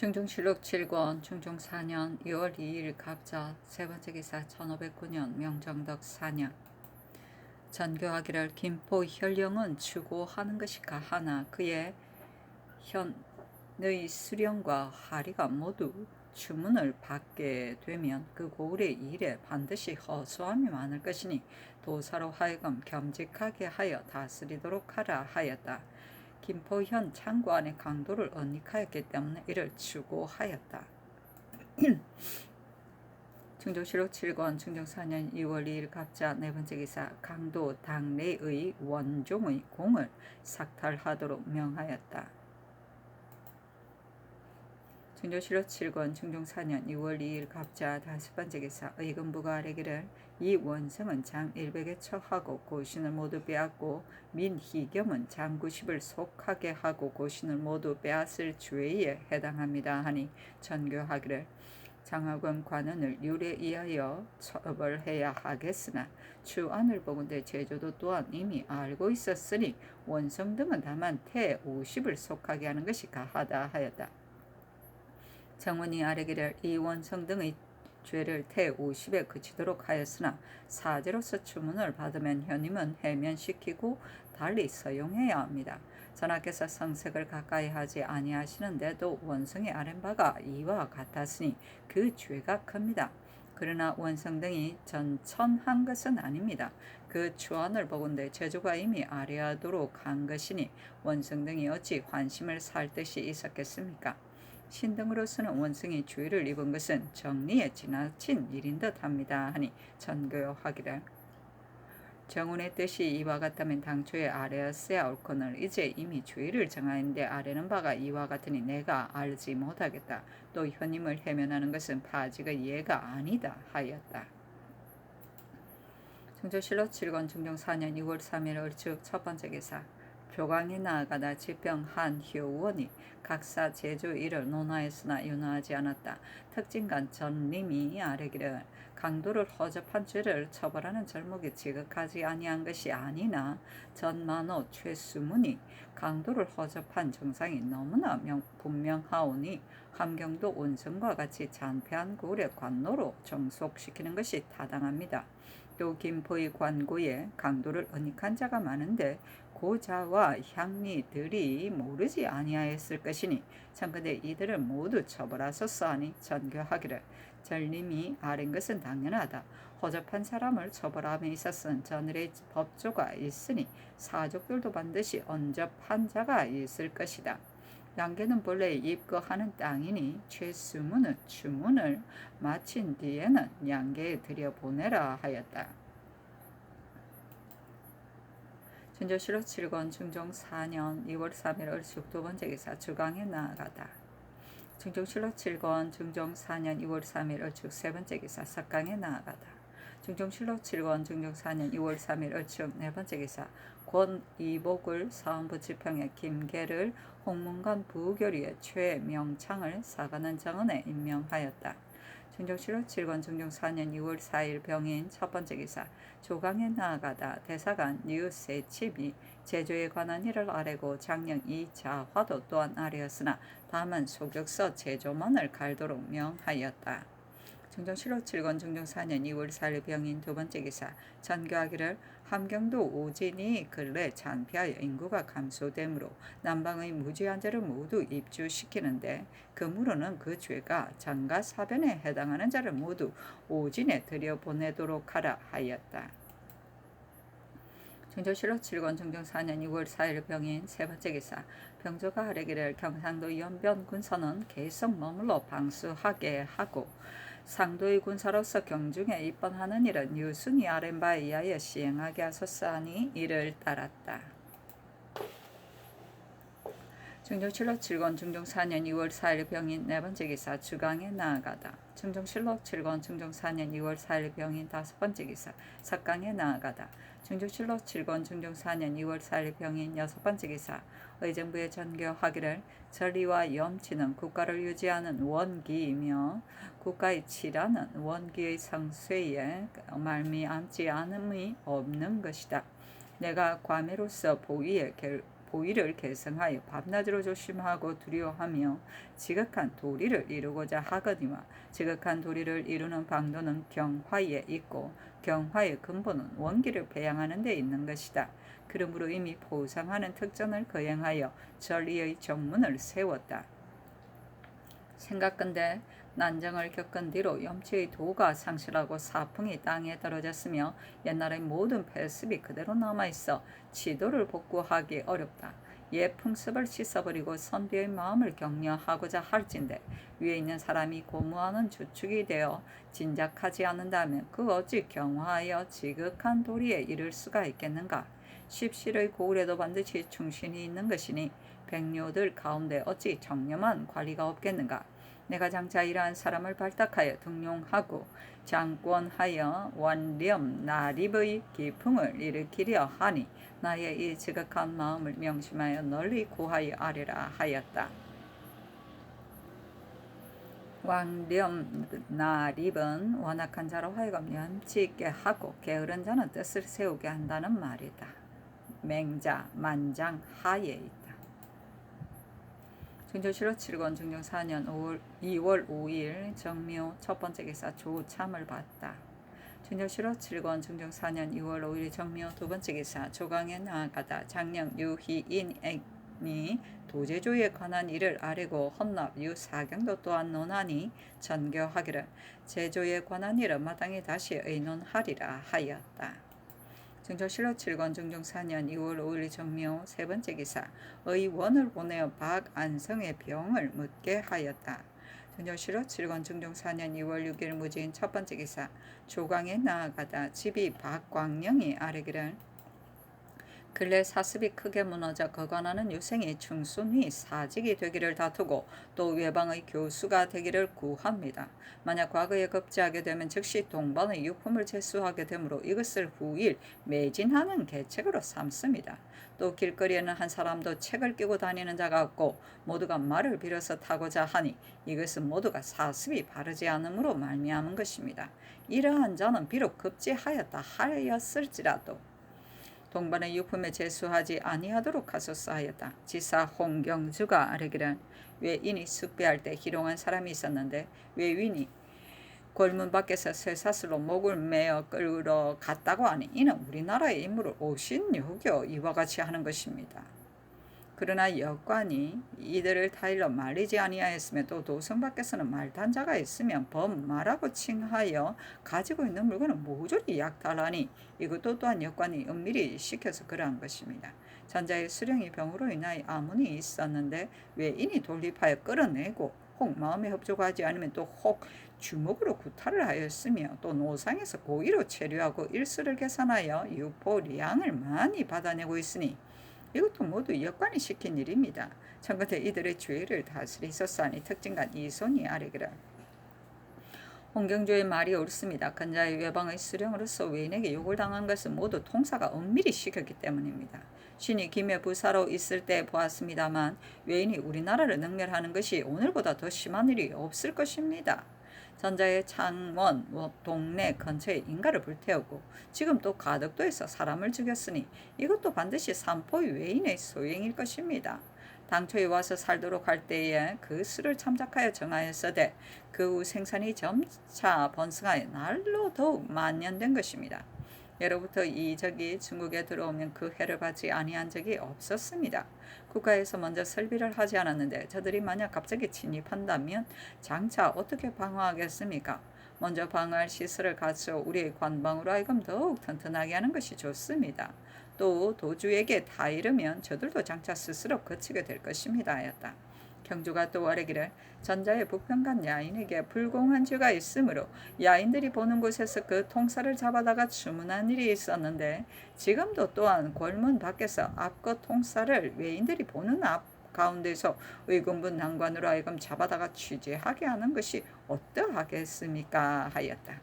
중종실록 7권 중종 4년 2월 2일 갑자 세번째 기사 1509년 명정덕 4년 전교하기를 김포 혈령은 추구하는 것이까 하나 그의 현의 수령과 하리가 모두 추문을 받게 되면 그 고을의 일에 반드시 허수함이 많을 것이니 도사로 하여금 겸직하게 하여 다스리도록 하라 하였다. 김포현 창고 안의 강도를 언닉하였기 때문에 이를 추구하였다. 중종실록 7권 중종 4년 2월 2일 갑자 네번째 기사 강도 당내의 원종의 공을 삭탈하도록 명하였다. 중종실록 7권 중종 4년 2월 2일 갑자 다섯번째 기사 의금부가 아뢰기를 이 원성은 장 100에 처하고 고신을 모두 빼앗고 민희겸은 장 90을 속하게 하고 고신을 모두 빼앗을 죄에 해당합니다 하니 전교하기를 장하권 관원을 율에 의하여 처벌해야 하겠으나 추안을 보건대 제조도 또한 이미 알고 있었으니 원성 등은 다만 태 50을 속하게 하는 것이 가하다 하였다. 정원이 아뢰기를 이 원성 등의 죄를 태 50에 그치도록 하였으나 사제로서 추문을 받으면 현임은 해면시키고 달리 서용해야 합니다. 전하께서 성색을 가까이 하지 아니하시는데도 원성이 아랜 바가 이와 같았으니 그 죄가 큽니다. 그러나 원성 등이 전천한 것은 아닙니다. 그 추안을 보건대 제조가 이미 아뢰하도록 한 것이니 원성 등이 어찌 환심을 살 뜻이 있었겠습니까? 신등으로서는 원성이 죄를 입은 것은 정리에 지나친 일인 듯 합니다 하니 전교하기를 정운의 뜻이 이와 같다면 당초에 아뢰었어야 옳거늘 이제 이미 죄를 정하였는데 아뢰는 바가 이와 같으니 내가 알지 못하겠다. 또 현임을 해면하는 것은 파직의 예가 아니다 하였다. 중종실록 7권 중종 4년 2월 3일 얼추 첫번째 기사 교광에 나아가다 지평 한효원이 각사 제조 일을 논하였으나 윤화하지 않았다. 특진간 전림이 아뢰기를 강도를 허접한 죄를 처벌하는 절목이 지극하지 아니한 것이 아니나 전만호 최수문이 강도를 허접한 정상이 너무나 분명하오니 함경도 원성과 같이 잔패한 고을의 관노로 종속시키는 것이 타당합니다. 또 김포의 관고에 강도를 언닉한 자가 많은데 고자와 향리들이 모르지 아니하였을 것이니 청컨대 이들을 모두 처벌하소서 하니 전교하기를 전림이 아랜 것은 당연하다. 허접한 사람을 처벌함에 있어서는 전을의 법조가 있으니 사족들도 반드시 언접한 자가 있을 것이다. 양계는 본래 입거하는 땅이니 최수문은 추문을 마친 뒤에는 양계에 들여보내라 하였다. 중종실록 7권 중종 4년 2월 3일 얼축 두번째 기사 주강에 나아가다. 중종실록 7권 중종 4년 2월 3일 얼축 세번째 기사 석강에 나아가다. 중종실록 7권 중종 4년 2월 3일 얼축 네번째 기사 권이복을 사원부지평에 김계를 홍문관 부교리에 최명창을 사관원 정원에 임명하였다. 중종실록 7권 중종 4년 2월 4일 병인 첫번째 기사 조강에 나아가다 대사관 류세칩이 제조에 관한 일을 아뢰고 장령 이자화도 또한 아뢰었으나 다만 소격서 제조만을 갈도록 명하였다. 중종실록 7권 중종 4년 2월 4일 병인 두번째 기사 전교하기를 함경도 오진이 근래 잔피하여 인구가 감소되므로 남방의 무지한 자를 모두 입주시키는데 그무로는 그 죄가 장가사변에 해당하는 자를 모두 오진에 들여보내도록 하라 하였다. 중종실록 7권 중종 4년 2월 4일 병인 세번째 기사 병조가 아뢰기를 경상도 연변 군선은 계속 머물러 방수하게 하고 상도의 군사로서 경중에 입번하는 일은 유순이 아랜 바에 의하여 시행하게 하소서 하니 이를 따랐다. 중종실록 7권 중종 4년 2월 4일 병인 네번째 기사 주강에 나아가다. 중종실록 7권 중종 4년 2월 4일 병인 다섯번째 기사 석강에 나아가다. 중종실록 7권 중종 4년 2월 4일 병인 여섯번째 기사 의정부에 전교하기를 전리와 염치는 국가를 유지하는 원기이며 국가의 치라는 원기의 성쇠에 말미암지 않음이 없는 것이다. 내가 과매로서 보위를 계승하여 밤낮으로 조심하고 두려워하며 지극한 도리를 이루고자 하거니와 지극한 도리를 이루는 방도는 경화에 있고 경화의 근본은 원기를 배양하는 데 있는 것이다. 그러므로 이미 보상하는 특전을 거행하여 전리의 정문을 세웠다. 생각건대 난정을 겪은 뒤로 염치의 도가 상실하고 사풍이 땅에 떨어졌으며 옛날의 모든 패습이 그대로 남아있어 지도를 복구하기 어렵다. 옛 풍습을 씻어버리고 선비의 마음을 격려하고자 할진대 위에 있는 사람이 고무하는 주축이 되어 진작하지 않는다면 그 어찌 경화하여 지극한 도리에 이를 수가 있겠는가. 십실의 고을에도 반드시 충신이 있는 것이니 백료들 가운데 어찌 정렴한 관리가 없겠는가. 내가 장차 이러한 사람을 발탁하여 등용하고 장권하여 완렴 나립의 기풍을 일으키려 하니 나의 이 지극한 마음을 명심하여 널리 구하여 아뢰라 하였다. 왕렴 나립은 완악한 자로 하여금 염치 있게 하고 게으른 자는 뜻을 세우게 한다는 말이다. 맹자 만장 하에 있다. 중조실록 7권 중종 4년 2월 5일 정묘 첫 번째 기사 조참을 받다. 중조실록 7권 중종 4년 2월 5일 정묘 두 번째 기사 조강에 나아가다. 장령 유희인이 도제조에 관한 일을 아뢰고 헌납 유사경도 또한 논하니 전교하기를 제조에 관한 일은 마땅히 다시 의논하리라 하였다. 중조실록 7권 중종 4년 2월 5일 정묘 세 번째 기사 의원을 보내어 박안성의 병을 묻게 하였다. 중조실록 7권 중종 4년 2월 6일 무진 첫 번째 기사 조광에 나아가다 집이 박광령이 아뢰기를 근래 사습이 크게 무너져 거관하는 유생이 충순히 사직이 되기를 다투고 또 외방의 교수가 되기를 구합니다. 만약 과거에 급제하게 되면 즉시 동반의 유품을 제수하게 되므로 이것을 후일 매진하는 계책으로 삼습니다. 또 길거리에는 한 사람도 책을 끼고 다니는 자가 없고 모두가 말을 빌어서 타고자 하니 이것은 모두가 사습이 바르지 않음으로 말미암은 것입니다. 이러한 자는 비록 급제하였다 하였을지라도 동반의 유품에 제수하지 아니하도록 하소서 하였다. 지사 홍경주가 아뢰기를 외인이 숙배할 때 희롱한 사람이 있었는데 외인이 골문 밖에서 쇠사슬로 목을 매어 끌어 갔다고 하니 이는 우리나라의 인물을 오신요교 이와 같이 하는 것입니다. 그러나 역관이 이들을 타일러 말리지 아니하였으며 또 도성 밖에서는 말단자가 있으면 범마라고 칭하여 가지고 있는 물건을 모조리 약탈하니 이것도 또한 역관이 은밀히 시켜서 그러한 것입니다. 전자의 수령이 병으로 인하여 아문이 있었는데 외인이 돌립하여 끌어내고 혹 마음에 협조하지 않으면 또 혹 주먹으로 구타를 하였으며 또 노상에서 고의로 체류하고 일수를 계산하여 유포량을 많이 받아내고 있으니 이것도 모두 역관이 시킨 일입니다. 청컨대 이들의 주의를 다스리소서하니 특징간 이손이 아뢰기를 홍경주의 말이 옳습니다. 근자의 외방의 수령으로서 외인에게 욕을 당한 것은 모두 통사가 은밀히 시켰기 때문입니다. 신이 김해 부사로 있을 때 보았습니다만 외인이 우리나라를 능멸하는 것이 오늘보다 더 심한 일이 없을 것입니다. 전자의 창원 동네 근처에 인가를 불태우고 지금 또 가덕도에서 사람을 죽였으니 이것도 반드시 삼포의 외인의 소행일 것입니다. 당초에 와서 살도록 할 때에 그 수를 참작하여 정하였으되 그 후 생산이 점차 번성하여 날로 더욱 만연된 것입니다. 예로부터 이적이 중국에 들어오면 그 해를 받지 아니한 적이 없었습니다. 국가에서 먼저 설비를 하지 않았는데 저들이 만약 갑자기 침입한다면 장차 어떻게 방어하겠습니까? 먼저 방어할 시설을 갖춰 우리의 관방으로 하여금 더욱 튼튼하게 하는 것이 좋습니다. 또 도주에게 다 이르면 저들도 장차 스스로 거치게 될 것입니다 하였다. 경주가 또 아뢰기를 전자의 부평간 야인에게 불공한 죄가 있으므로 야인들이 보는 곳에서 그 통사를 잡아다가 주문한 일이 있었는데 지금도 또한 골문 밖에서 앞거 통사를 외인들이 보는 앞 가운데서 의금부 난관으로 하여금 잡아다가 취재하게 하는 것이 어떠하겠습니까 하였다.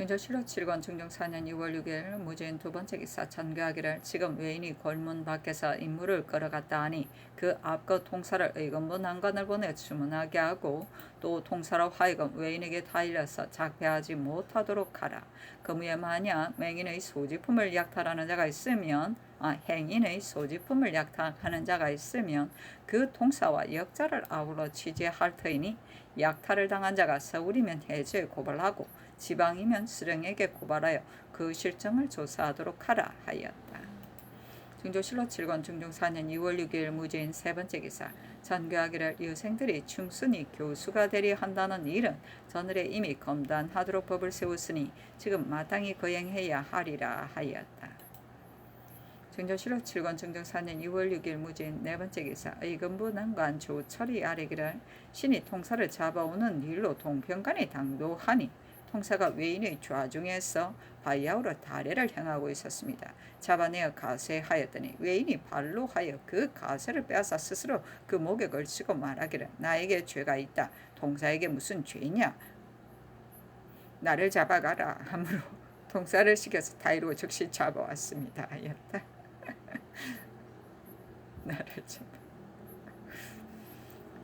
증조 실로 7권 중종 4년 2월 6일 무죄인 두 번째 기사 전개하기를 지금 외인이 골문 밖에서 인물을 끌어갔다 하니 그 앞거 통사를 의금부 난관을 보내 주문하게 하고 또 통사로 하여금 외인에게 타일려서 작배하지 못하도록 하라. 그무에 만약 맹인의 소지품을 약탈하는 자가 있으면 행인의 소지품을 약탈하는 자가 있으면 그 통사와 역자를 아울러 취재할 터이니 약탈을 당한 자가 서울이면 해주에 고발하고 지방이면 수령에게 고발하여 그 실정을 조사하도록 하라 하였다. 증조실로 7권 중종 4년 2월 6일 무죄인 세 번째 기사 전교하기를 유생들이 충순히 교수가 되려 한다는 일은 전일에 이미 검단하도록 법을 세웠으니 지금 마땅히 거행해야 하리라 하였다. 증조실로 7권 중종 4년 2월 6일 무죄인 네 번째 기사 의금부 난관 조철이 아래기를 신이 통사를 잡아오는 일로 동평간에 당도하니 통사가 외인의 좌중에서 바야흐로 다례를 향하고 있었습니다. 잡아내어 가세하였더니 외인이 발로 하여 그 가세를 빼앗아 스스로 그 목에 걸치고 말하기를 나에게 죄가 있다. 통사에게 무슨 죄냐? 나를 잡아가라 하므로 통사를 시켜서 다이로 즉시 잡아왔습니다. 하였다. 나를 잡아.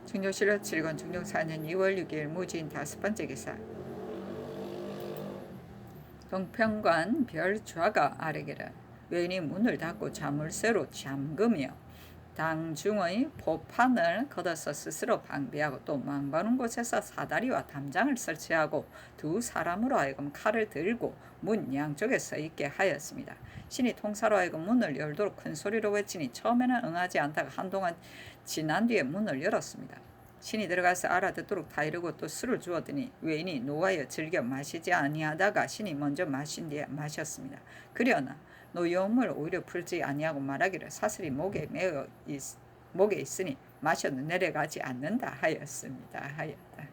증조실로 7권 중종 4년 2월 6일 무죄인 다섯 번째 기사 동평관 별좌가 아래기를 외인이 문을 닫고 자물쇠로 잠그며 당중의 포판을 걷어서 스스로 방비하고 또 망바는 곳에서 사다리와 담장을 설치하고 두 사람으로 하여금 칼을 들고 문 양쪽에 서 있게 하였습니다. 신이 통사로 하여금 문을 열도록 큰 소리로 외치니 처음에는 응하지 않다가 한동안 지난 뒤에 문을 열었습니다. 신이 들어가서 알아듣도록 다이르고 또 술을 주었더니 외인이 노하여 즐겨 마시지 아니하다가 신이 먼저 마신 뒤에 마셨습니다. 그러나 노여움을 오히려 풀지 아니하고 말하기를 사슬이 목에 있으니 마셔도 내려가지 않는다 하였습니다. 하였다.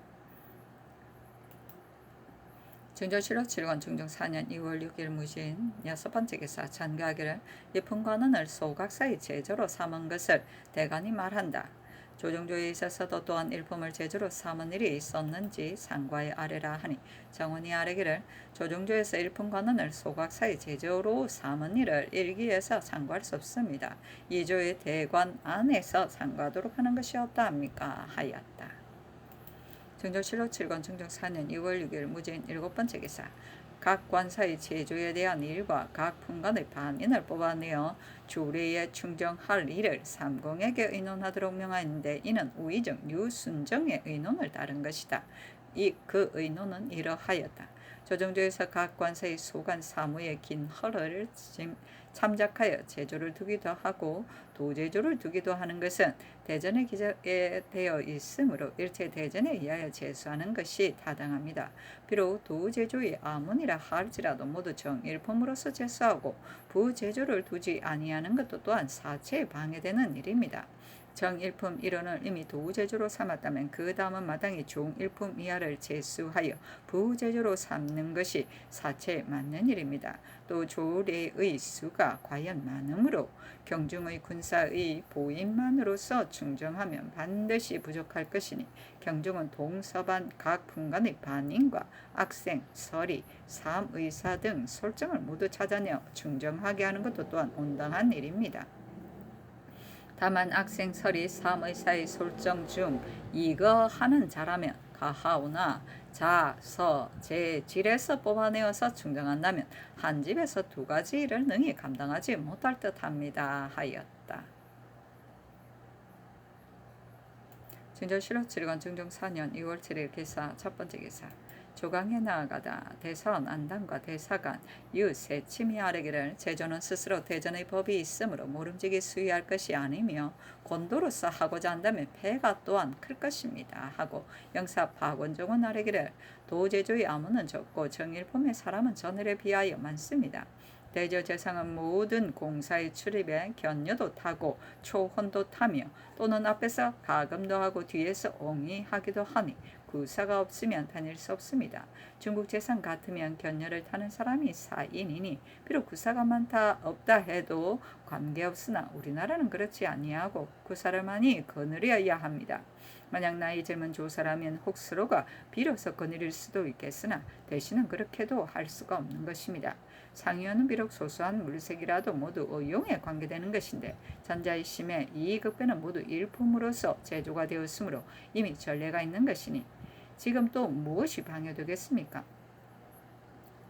증조실로 7권 중종 4년 2월 6일 무죄인 여섯 번째 기사 전가하기를 예쁜 관원을 소각사의 제조로 삼은 것을 대간이 말한다. 조정조에 있어서도 또한 일품을 제주로 삼은 일이 있었는지 상과에 아뢰라 하니 정원이 아뢰기를 조정조에서 일품관원을 소각사의 제조로 삼은 일을 일기에서 상과할 수 없습니다. 이조의 대관 안에서 상과하도록 하는 것이 어떠합니까? 하였다. 증조실로 7권 중종 4년 2월 6일 무죄인 일곱 번째 기사 각 관사의 제조에 대한 일과 각 품관의 반인을 뽑아내어 주례에 충정할 일을 삼공에게 의논하도록 명하였는데 이는 우의정 유순정의 의논을 따른 것이다. 그 의논은 이러하였다. 조정조에서 각 관사의 소관 사무의 긴 허를 참작하여 제조를 두기도 하고 도제조를 두기도 하는 것은 대전에 기재되어 있으므로 일체 대전에 의하여 제수하는 것이 타당합니다. 비록 도제조의 아문이라 할지라도 모두 정일품으로서 제수하고 부제조를 두지 아니하는 것도 또한 사체에 방해되는 일입니다. 정일품 일원을 이미 도제조로 삼았다면 그 다음은 마땅히 종일품 이하를 제수하여 부제조로 삼는 것이 사체에 맞는 일입니다. 또 조례의 수가 과연 많으므로 경중의 군사의 보임만으로서 충정하면 반드시 부족할 것이니 경중은 동서반 각 품간의 반인과 악생, 서리, 삼의사 등 솔정을 모두 찾아내어 충정하게 하는 것도 또한 온당한 일입니다. 다만 악생설이 삼의사의 솔정 중 이거 하는 자라면 가하오나 자, 서, 제, 질에서 뽑아내어서 충정한다면 한 집에서 두 가지 일을 능히 감당하지 못할 듯합니다. 하였다. 증조실로 7권 중종 4년 2월 7일 기사 첫 번째 기사 조강에 나아가다 대사원 안당과 대사관 유세침이 아뢰기를 제조는 스스로 대전의 법이 있으므로 모름지기 수의할 것이 아니며 권도로서 하고자 한다면 폐가 또한 클 것입니다 하고 영사 박원종은 아뢰기를 도제조의 아무는 적고 정일품의 사람은 전일에 비하여 많습니다. 대저재상은 모든 공사의 출입에 견녀도 타고 초혼도 타며 또는 앞에서 가금도 하고 뒤에서 옹이하기도 하니 구사가 없으면 다닐 수 없습니다. 중국 재상 같으면 견녀를 타는 사람이 4인이니 비록 구사가 많다 없다 해도 관계없으나 우리나라는 그렇지 아니하고 구사를 많이 거느려야 합니다. 만약 나이 젊은 조사라면 혹스로가 비로소 거느릴 수도 있겠으나 대신은 그렇게도 할 수가 없는 것입니다. 상위원은 비록 소소한 물색이라도 모두 의용에 관계되는 것인데 전자의 심의 이익급배는 모두 일품으로서 제조가 되었으므로 이미 전례가 있는 것이니 지금 또 무엇이 방해되겠습니까?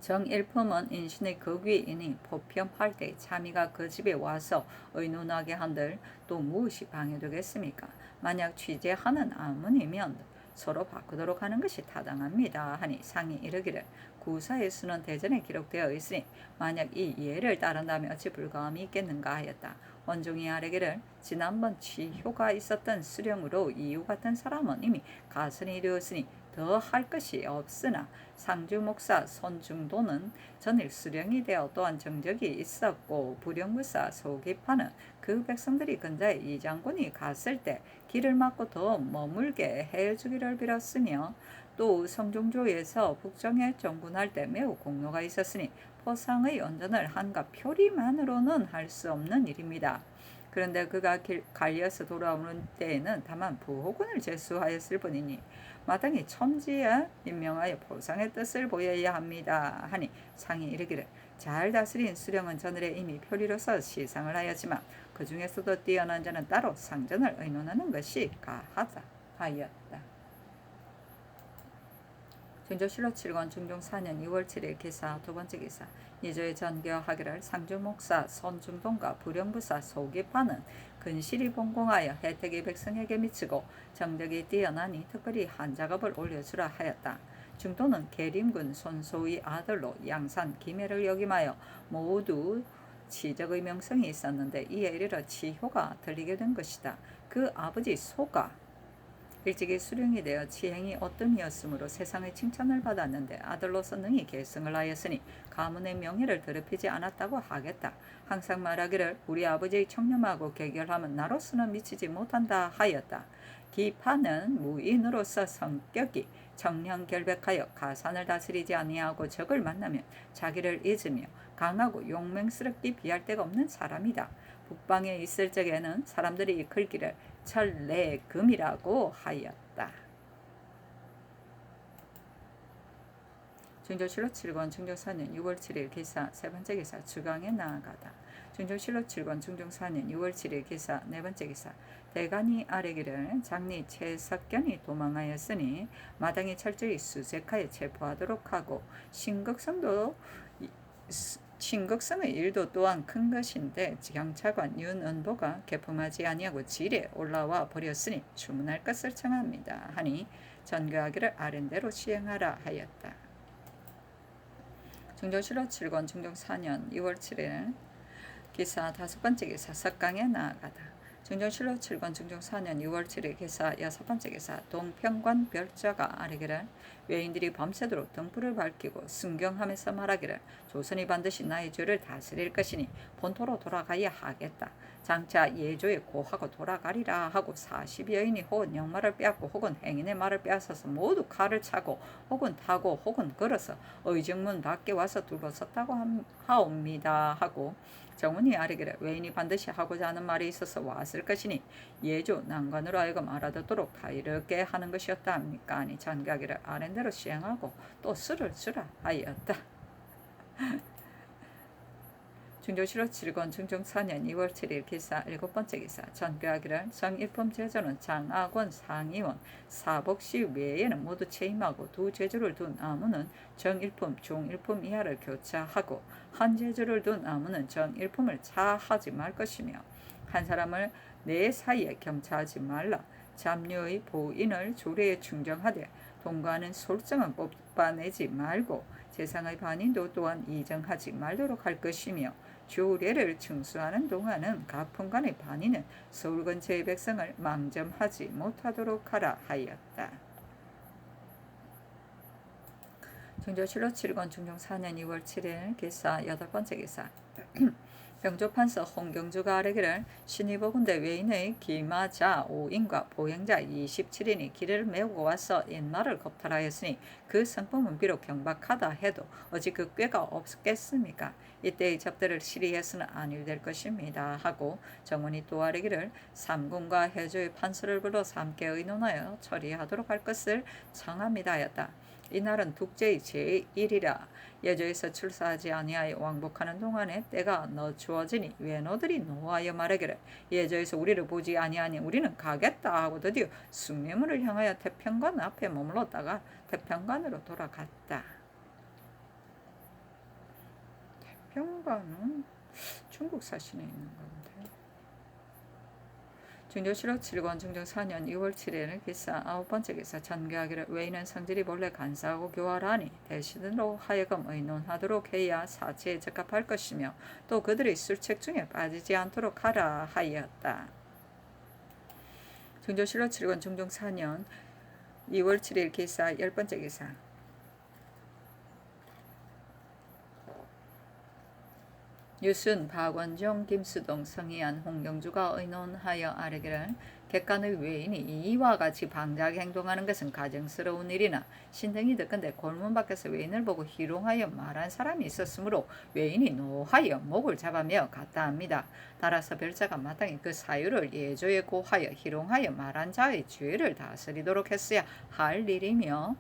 정일품은 인신의 극위이니 포평할 때 참의가 그 집에 와서 의논하게 한들 또 무엇이 방해되겠습니까? 만약 취재하는 아문이면 서로 바꾸도록 하는 것이 타당합니다 하니 상이 이르기를 구사의 수는 대전에 기록되어 있으니 만약 이 예를 따른다면 어찌 불가함이 있겠는가 하였다. 원종이 아뢰기를 지난번 취효가 있었던 수령으로 이유 같은 사람은 이미 가선이 되었으니 더 할 것이 없으나 상주 목사 손중도는 전일 수령이 되어 또한 정적이 있었고 부령부사 소기파는 그 백성들이 근자에 이 장군이 갔을 때 길을 막고 더 머물게 해주기를 빌었으며 또 성종조에서 북정에 정군할 때 매우 공로가 있었으니 포상의 언전을 한가 표리만으로는 할 수 없는 일입니다. 그런데 그가 갈려서 돌아오는 때에는 다만 부호군을 제수하였을 뿐이니 마땅히 첨지에 임명하여 포상의 뜻을 보여야 합니다 하니 상이 이르기를 잘 다스린 수령은 전일에 이미 표리로서 시상을 하였지만 그 중에서도 뛰어난 자는 따로 상전을 의논하는 것이 가하다 하였다. 중조실록 7권 중종 4년 2월 7일 기사 두 번째 기사 이조의 전교하기를 상주목사 손중동과 부령부사 소기파는 근실이 봉공하여 혜택이 백성에게 미치고 정덕이 뛰어나니 특별히 한 작업을 올려주라 하였다. 중도는 계림군 손소의 아들로 양산 김해를 역임하여 모두 치적의 명성이 있었는데 이에 이르러 치효가 들리게 된 것이다. 그 아버지 소가 일찍이 수령이 되어 지행이 어뜸이었으므로 세상의 칭찬을 받았는데 아들로서 능히 계승을 하였으니 가문의 명예를 더럽히지 않았다고 하겠다. 항상 말하기를 우리 아버지의 청렴하고 개결함은 나로서는 미치지 못한다 하였다. 기파는 무인으로서 성격이 청량결백하여 가산을 다스리지 아니하고 적을 만나면 자기를 잊으며 강하고 용맹스럽게 비할 데가 없는 사람이다. 북방에 있을 적에는 사람들이 이끌기를 철내금이라고 하였다. 중조실록 7권 중종 4년 6월 7일 기사 세 번째 기사 주강에 나아가다. 중조실록 7권 중종 4년 6월 7일 기사 네 번째 기사 대간이 아뢰기를 장리 최석견이 도망하였으니 마땅히 철저히 수색하여 체포하도록 하고 신극성의 일도 또한 큰 것인데 경찰관 윤은보가 개품하지 아니하고 질에 올라와 버렸으니 주문할 것을 청합니다 하니 전교하기를 아랜대로 시행하라 하였다. 중조실록 7권 중종 4년 2월 7일 기사 다섯 번째 기사 석강에 나아가다. 중종실록 7권 중종 4년 6월 7일 기사 여섯 번째 기사 동평관 별자가 아뢰기를 외인들이 밤새도록 등불을 밝히고 순경하면서 말하기를 조선이 반드시 나의 죄를 다스릴 것이니 본토로 돌아가야 하겠다. 장차 예조에 고하고 돌아가리라 하고 40여인이 혹은 영말을 빼앗고 혹은 행인의 말을 빼앗아서 모두 칼을 차고 혹은 타고 혹은 걸어서 의정문 밖에 와서 둘러섰다고 하옵니다 하고 정훈이 아뢰기를 외인이 반드시 하고자 하는 말이 있어서 왔을 것이니 예조 난관으로 하여금 알아듣도록 다 이렇게 하는 것이었다 합니까? 아니 전가기를 아랜대로 시행하고 또 술을 주라 하였다. 중조실록 7권 중종 4년 2월 7일 기사 일곱 번째 기사 전교하기를 정일품 제조는 장학원 상의원 사복시 외에는 모두 채임하고 두 제조를 둔 아무는 정일품 중일품 이하를 교차하고 한 제조를 둔 아무는 정일품을 차하지 말 것이며 한 사람을 내 사이에 겸차하지 말라. 잡류의 보인을 조례에 충정하되 동거하는 솔정은 뽑아내지 말고 재상의 반인도 또한 이정하지 말도록 할 것이며 조례를 충수하는 동안은 가풍간의 반인은 서울 근처의 백성을 망점하지 못하도록 하라 하였다. 중조실록 7권 중종 4년 2월 7일 기사 여덟 번째 기사 병조판서 홍경주가 아뢰기를 신이 보건대 외인의 기마자 5인과 보행자 27인이 길을 메우고 와서 옛말을 겁탈하였으니 그 성품은 비록 경박하다 해도 어찌 그 꾀가 없겠습니까? 이때의 접대를 시리해서는 아니 될 것입니다 하고 정원이 또 아뢰기를 삼군과 해조의 판서를 불러서 함께 의논하여 처리하도록 할 것을 청합니다 하였다. 이날은 tuk제의 제1이라 예조에서 출사하지 아니하여 왕복하는 동안에 때가 늦추어지니 외노들이 노하여 말하기를 예조에서 우리를 보지 아니하니 우리는 가겠다 하고 드디어 숭례문을 향하여 태평관 앞에 머물렀다가 태평관으로 돌아갔다. 태평관은 중국 사신에 있는 건데. 중조실록 7권 중종 4년 2월 7일 기사 9번째 기사 전개하기를 외인은 성질이 본래 간사하고 교활하니 대신으로 하여금 의논하도록 해야 사치에 적합할 것이며 또 그들의 술책 중에 빠지지 않도록 하라 하였다. 중조실록 7권 중종 4년 2월 7일 기사 10번째 기사 유순, 박원종, 김수동, 성희안, 홍경주가 의논하여 아뢰기를 객관의 외인이 이와 같이 방자하게 행동하는 것은 가증스러운 일이나 신등이 듣건대 골문 밖에서 외인을 보고 희롱하여 말한 사람이 있었으므로 외인이 노하여 목을 잡아며 갔다 합니다. 따라서 별자가 마땅히 그 사유를 예조에 고하여 희롱하여 말한 자의 죄를 다스리도록 했어야 할 일이며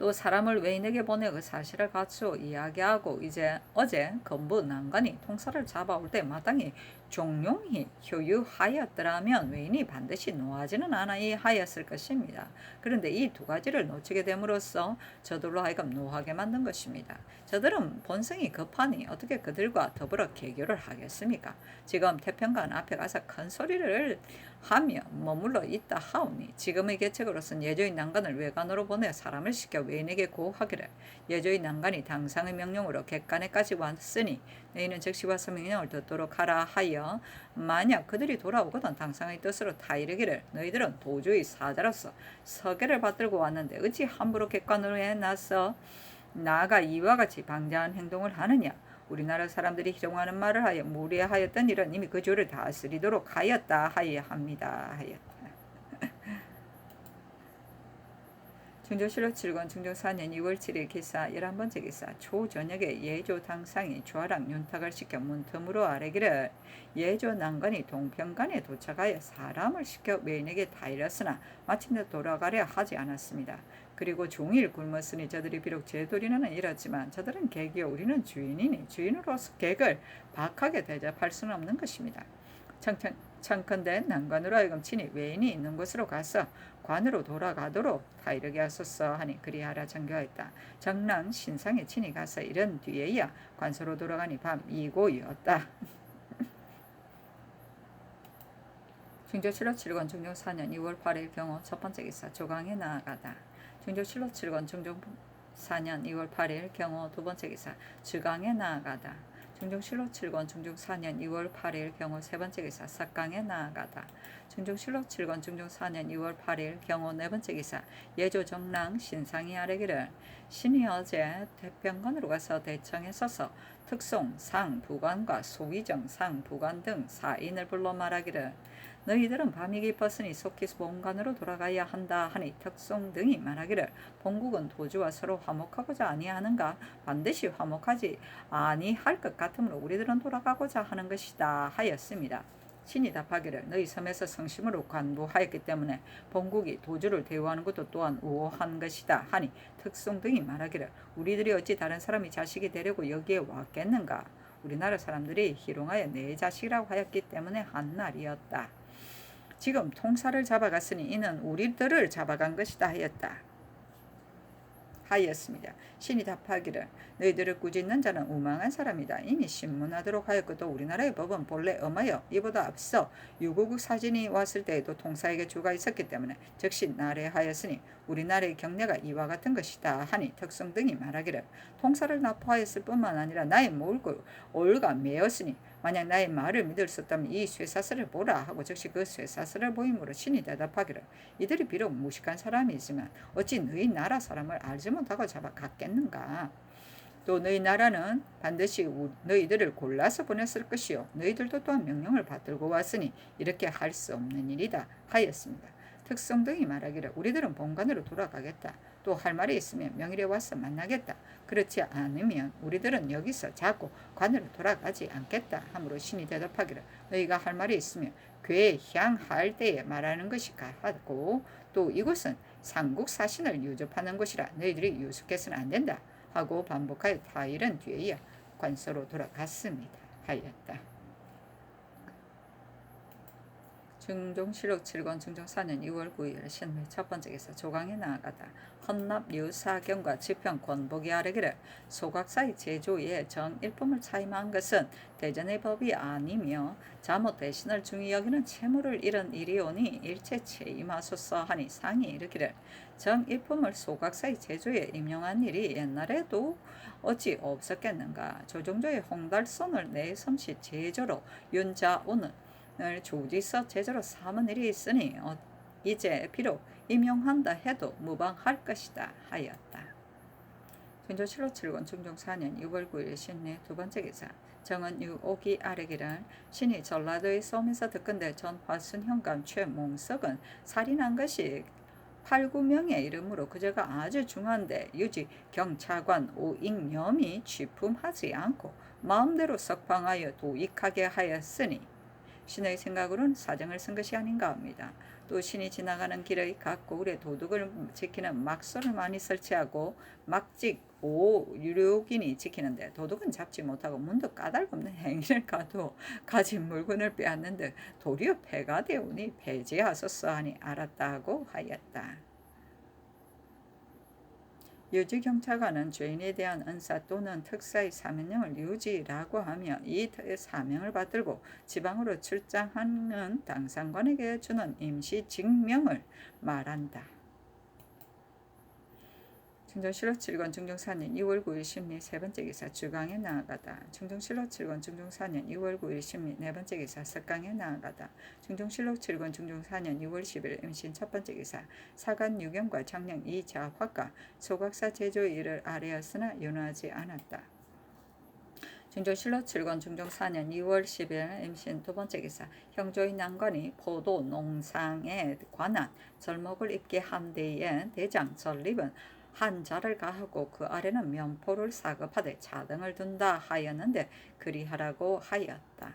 또 사람을 외인에게 보내 그 사실을 갖추어 이야기하고 이제 어제 건부 난간이 통사를 잡아올 때 마땅히 종용히 효유하였더라면 외인이 반드시 노하지는 아니하였을 것입니다. 그런데 이 두 가지를 놓치게 됨으로써 저들로 하여금 노하게 만든 것입니다. 저들은 본성이 급하니 어떻게 그들과 더불어 개교를 하겠습니까? 지금 태평관 앞에 가서 큰 소리를 하며 머물러 있다 하오니 지금의 계책으로서는 예조의 난간을 외관으로 보내 사람을 시켜 외인에게 고하기를 예조의 난간이 당상의 명령으로 객관에까지 왔으니 너희는 즉시 와서 명령을 듣도록 하라 하여 만약 그들이 돌아오거든 당상의 뜻으로 다 이르기를 너희들은 도주의 사자로서 서계를 받들고 왔는데 어찌 함부로 객관으로 해놨어 나아가 이와 같이 방자한 행동을 하느냐 우리나라 사람들이 희롱하는 말을 하여 무례하였던 일은 이미 그 죄를 다스리도록 하였다 하여야 합니다 하였다. 중조실록 7권 중종 4년 2월 7일 기사 11번째 기사 초저녁에 예조 당상이 좌랑 윤탁을 시켜 문틈으로 아뢰기를 예조 난관이 동평관에 도착하여 사람을 시켜 외인에게 다 이뤘으나 마침내 돌아가려 하지 않았습니다. 그리고 종일 굶었으니 저들이 비록 제도리는 이렇지만 저들은 객이요 우리는 주인이니 주인으로서 객을 박하게 대접할 수는 없는 것입니다. 청컨대 난관으로 하여금 친히 외인이 있는 곳으로 가서 관으로 돌아가도록 다 이르게 하소서 하니 그리하라 정교하였다. 정랑 신상에 친히 가서 이른 뒤에야 관소로 돌아가니 밤 2고였다. 중조실록 7권 중종 4년 2월 8일 경우 첫 번째 기사 조강에 나아가다. 중조실록 7권 중종 4년 2월 8일 경우 두 번째 기사 주강에 나아가다. 중종실록 7권 중종 4년 2월 8일 경우 세 번째 기사 삭강에 나아가다. 중종실록 7권 중종 4년 2월 8일 경우 네 번째 기사 예조 정랑 신상이 아뢰기를 신이 어제 태평관으로 가서 대청에 서서 특송 상 부관과 소위정 상 부관 등 4인을 불러 말하기를 너희들은 밤이 깊었으니 속히 본관으로 돌아가야 한다 하니 특송 등이 말하기를 본국은 도주와 서로 화목하고자 아니하는가 반드시 화목하지 아니할 것 같으므로 우리들은 돌아가고자 하는 것이다 하였습니다. 신이 답하기를 너희 섬에서 성심으로 관부하였기 때문에 본국이 도주를 대우하는 것도 또한 우호한 것이다 하니 특송 등이 말하기를 우리들이 어찌 다른 사람이 자식이 되려고 여기에 왔겠는가 우리나라 사람들이 희롱하여 내 자식이라고 하였기 때문에 한 날이었다. 지금 통사를 잡아갔으니 이는 우리들을 잡아간 것이다 하였습니다. 신이 답하기를 너희들을 꾸짖는 자는 우망한 사람이다. 이미 신문하도록 하였고도 우리나라의 법은 본래 엄하여 이보다 앞서 유고국 사진이 왔을 때에도 통사에게 주가 있었기 때문에 즉시 날해하였으니 우리나라의 경례가 이와 같은 것이다 하니 특성 등이 말하기를 통사를 납포하였을 뿐만 아니라 나의 몰골 올가 매었으니 만약 나의 말을 믿을 수 없다면 이 쇠사슬을 보라 하고 즉시 그 쇠사슬을 보임으로 신이 대답하기를 이들이 비록 무식한 사람이지만 어찌 너희 나라 사람을 알지 못하고 잡아갔겠는가. 또 너희 나라는 반드시 너희들을 골라서 보냈을 것이요 너희들도 또한 명령을 받들고 왔으니 이렇게 할 수 없는 일이다 하였습니다. 특성등이 말하기를 우리들은 본관으로 돌아가겠다. 또 할 말이 있으면 명일에 와서 만나겠다. 그렇지 않으면 우리들은 여기서 자고 관으로 돌아가지 않겠다 하므로 신이 대답하기를 너희가 할 말이 있으면 궤에 향할 때에 말하는 것이 가하고 또 이곳은 삼국 사신을 유접하는 곳이라 너희들이 유숙해서는 안 된다 하고 반복하여 타일은 뒤에야 관서로 돌아갔습니다 하였다. 중종실록 7권 중종 4년 2월 9일 신묘 첫 번째 기사 조강에 나아가다 헌납 유사경과 지평 권복이 아뢰기를 소각사의 제조에 정일품을 차임한 것은 대전의 법이 아니며 자못 대신을 중히 여기는 채무를 잃은 일이오니 일체 채임하소서 하니 상이 이르기를 정일품을 소각사의 제조에 임용한 일이 옛날에도 어찌 없었겠는가. 조정조의 홍달선을 내 섬시 제조로 윤자오는 조지서 제자로 삼은 일이 있으니 이제 비록 임용한다 해도 무방할 것이다 하였다. 중조실록 7권 중종 4년 6월 9일 신내 두 번째 기사 정은 유옥이 아뢰기를 신이 전라도의 섬에서 듣건대 전 화순현감 최몽석은 살인한 것이 8, 9명의 이름으로 그저가 아주 중한데 유지 경차관 오익념이 취품하지 않고 마음대로 석방하여 도익하게 하였으니 신의 생각으로는 사정을 쓴 것이 아닌가 합니다. 또 신이 지나가는 길의 각 고을에 도둑을 지키는 막소를 많이 설치하고 막직 5유료긴이 지키는데 도둑은 잡지 못하고 문득 까닭없는 행위를 가도 가진 물건을 빼앗는 듯 도리어 패가 되오니 폐지하소서 하니 알았다 하고 하였다. 유지경찰관은 죄인에 대한 은사 또는 특사의 사면령을 유지라고 하며 이 사명을 받들고 지방으로 출장하는 당상관에게 주는 임시 직명을 말한다. 중종실록 7권 중종 4년 2월 9일 심리 세 번째 기사 주강에 나아가다. 중종실록 7권 중종 4년 2월 9일 심리 네 번째 기사 석강에 나아가다. 중종실록 7권 중종 4년 2월 10일 임신 첫 번째 기사 사간 유경과 장령 이자화가 소각사 제조 일을 아뢰었으나 윤하지 않았다. 중종실록 7권 중종 4년 2월 10일 임신 두 번째 기사 형조의 난관이 포도 농상에 관한 절목을 입게 한 데에 대장 전립은 한 자를 가하고 그 아래는 면포를 사급하되 차등을 둔다 하였는데 그리하라고 하였다.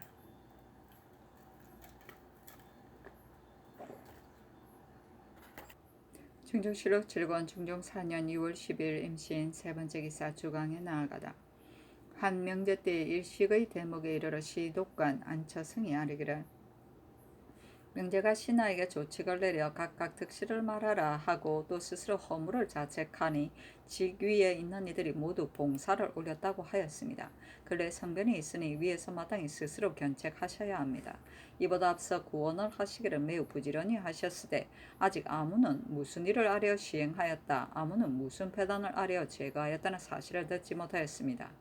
중종실록 7권 중종 4년 2월 10일 임신 세 번째 기사 주강에 나아가다. 한 명제 때 일식의 대목에 이르러 시독관 안처승이 아뢰기를 명제가 신하에게 조칙을 내려 각각 득실을 말하라 하고 또 스스로 허물을 자책하니 직위에 있는 이들이 모두 봉사를 올렸다고 하였습니다. 근래 성변이 있으니 위에서 마땅히 스스로 견책하셔야 합니다. 이보다 앞서 구원을 하시기를 매우 부지런히 하셨으되 아직 아무는 무슨 일을 아뢰어 시행하였다 아무는 무슨 배단을 아뢰어 제거하였다는 사실을 듣지 못하였습니다.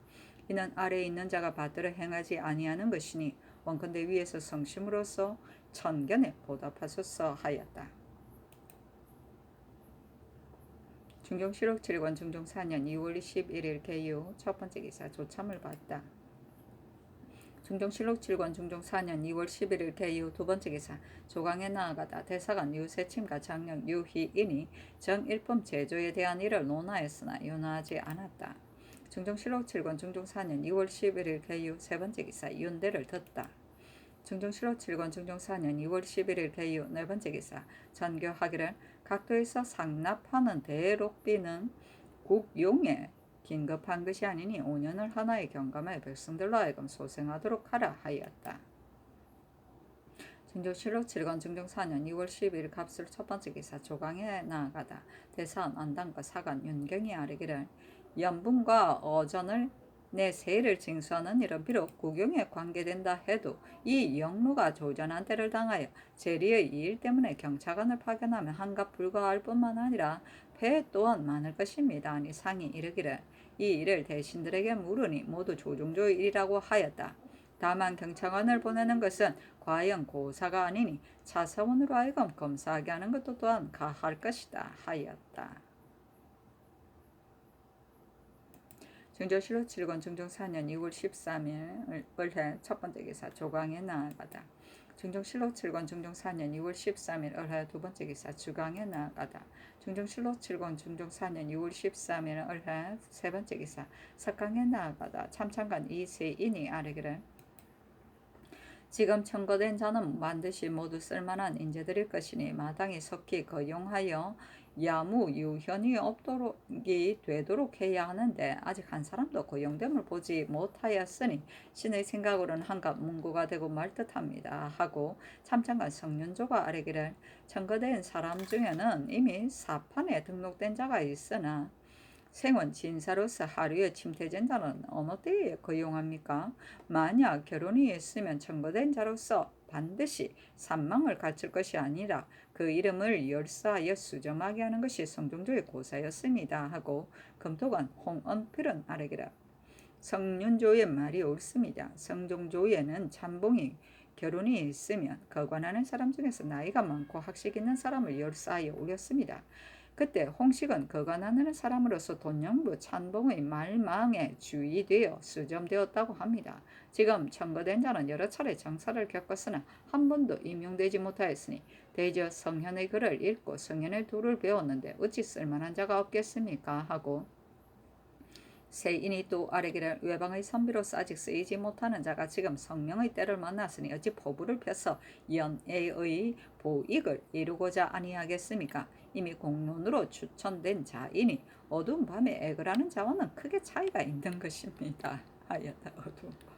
이는 아래에 있는 자가 받들어 행하지 아니하는 것이니 원컨대 위에서 성심으로서 천견에 보답하소서 하였다. 중종실록 7권 중종 4년 2월 21일 개유 첫 번째 기사 조참을 받다. 중종실록 7권 중종 4년 2월 11일 개유 두 번째 기사 조강에 나아가다 대사관 유세침과 장령 유희인이 정일품 제조에 대한 일을 논하였으나 윤하지 않았다. 중종실록 7권 중종 4년 2월 11일 개유 세 번째 기사 윤대를 듣다. 중종실록 7권 중종 4년 2월 11일 개유 네 번째 기사 전교하기를 각도에서 상납하는 대록비는 국용에 긴급한 것이 아니니 5년을 하나의 경감에 백성들로 하여금 소생하도록 하라 하였다. 중종실록 7권 중종 4년 2월 10일 갑술 첫 번째 기사 조강에 나아가다 대사원 안당과 사관 윤경이 아뢰기를 연분과 어전을 내 세를 징수하는 일은 비록 국용에 관계된다 해도 이 영로가 조전한 때를 당하여 재리의 이일 때문에 경차관을 파견하면 한갑 불가할 뿐만 아니라 폐 또한 많을 것입니다. 아니 상이 이르기를 이 일을 대신들에게 물으니 모두 조종조의 일이라고 하였다. 다만 경차관을 보내는 것은 과연 고사가 아니니 차사원으로 하여금 검사하게 하는 것도 또한 가할 것이다 하였다. 증조실록 7권 중종 4년 2월 13일 을해 첫 번째 기사 조강에 나아가다. 증조실록 7권 중종 4년 2월 13일 을해 두 번째 기사 주강에 나아가다. 증조실록 7권 중종 4년 2월 13일 을해 세 번째 기사 석강에 나아가다. 참찬관 이세인이 아뢰기를 지금 청거된 자는 반드시 모두 쓸만한 인재들일 것이니 마땅히 속히 거용하여 야무 유현이 없도록이 되도록 해야 하는데 아직 한 사람도 고용됨을 보지 못하였으니 신의 생각으로는 한갓 문구가 되고 말듯합니다 하고 참찬관 성윤조가 아뢰기를 청거된 사람 중에는 이미 사판에 등록된 자가 있으나 생원 진사로서 하루에 침퇴된 자는 어느 때에 거용합니까? 만약 결혼이 있으면 청거된 자로서 반드시 산망을 갖출 것이 아니라 그 이름을 열사하여 수점하게 하는 것이 성종조의 고사였습니다 하고 금토관 홍언필은 아뢰기라 성윤조의 말이 옳습니다. 성종조에는 참봉이 결혼이 있으면 거관하는 사람 중에서 나이가 많고 학식 있는 사람을 열사하여 올렸습니다. 그때 홍식은 거관하는 사람으로서 돈영부 찬봉의 말망에 주의되어 수점되었다고 합니다. 지금 청거된 자는 여러 차례 정사를 겪었으나 한 번도 임용되지 못하였으니 대저 성현의 글을 읽고 성현의 도를 배웠는데 어찌 쓸만한 자가 없겠습니까? 하고 세인이 또 아뢰기를 외방의 선비로서 아직 쓰이지 못하는 자가 지금 성명의 때를 만났으니 어찌 포부를 펴서 연애의 보익을 이루고자 아니하겠습니까? 이미 공론으로 추천된 자이니 어두운 밤에 액을 하는 자와는 크게 차이가 있는 것입니다. 하였다. 어두운 밤.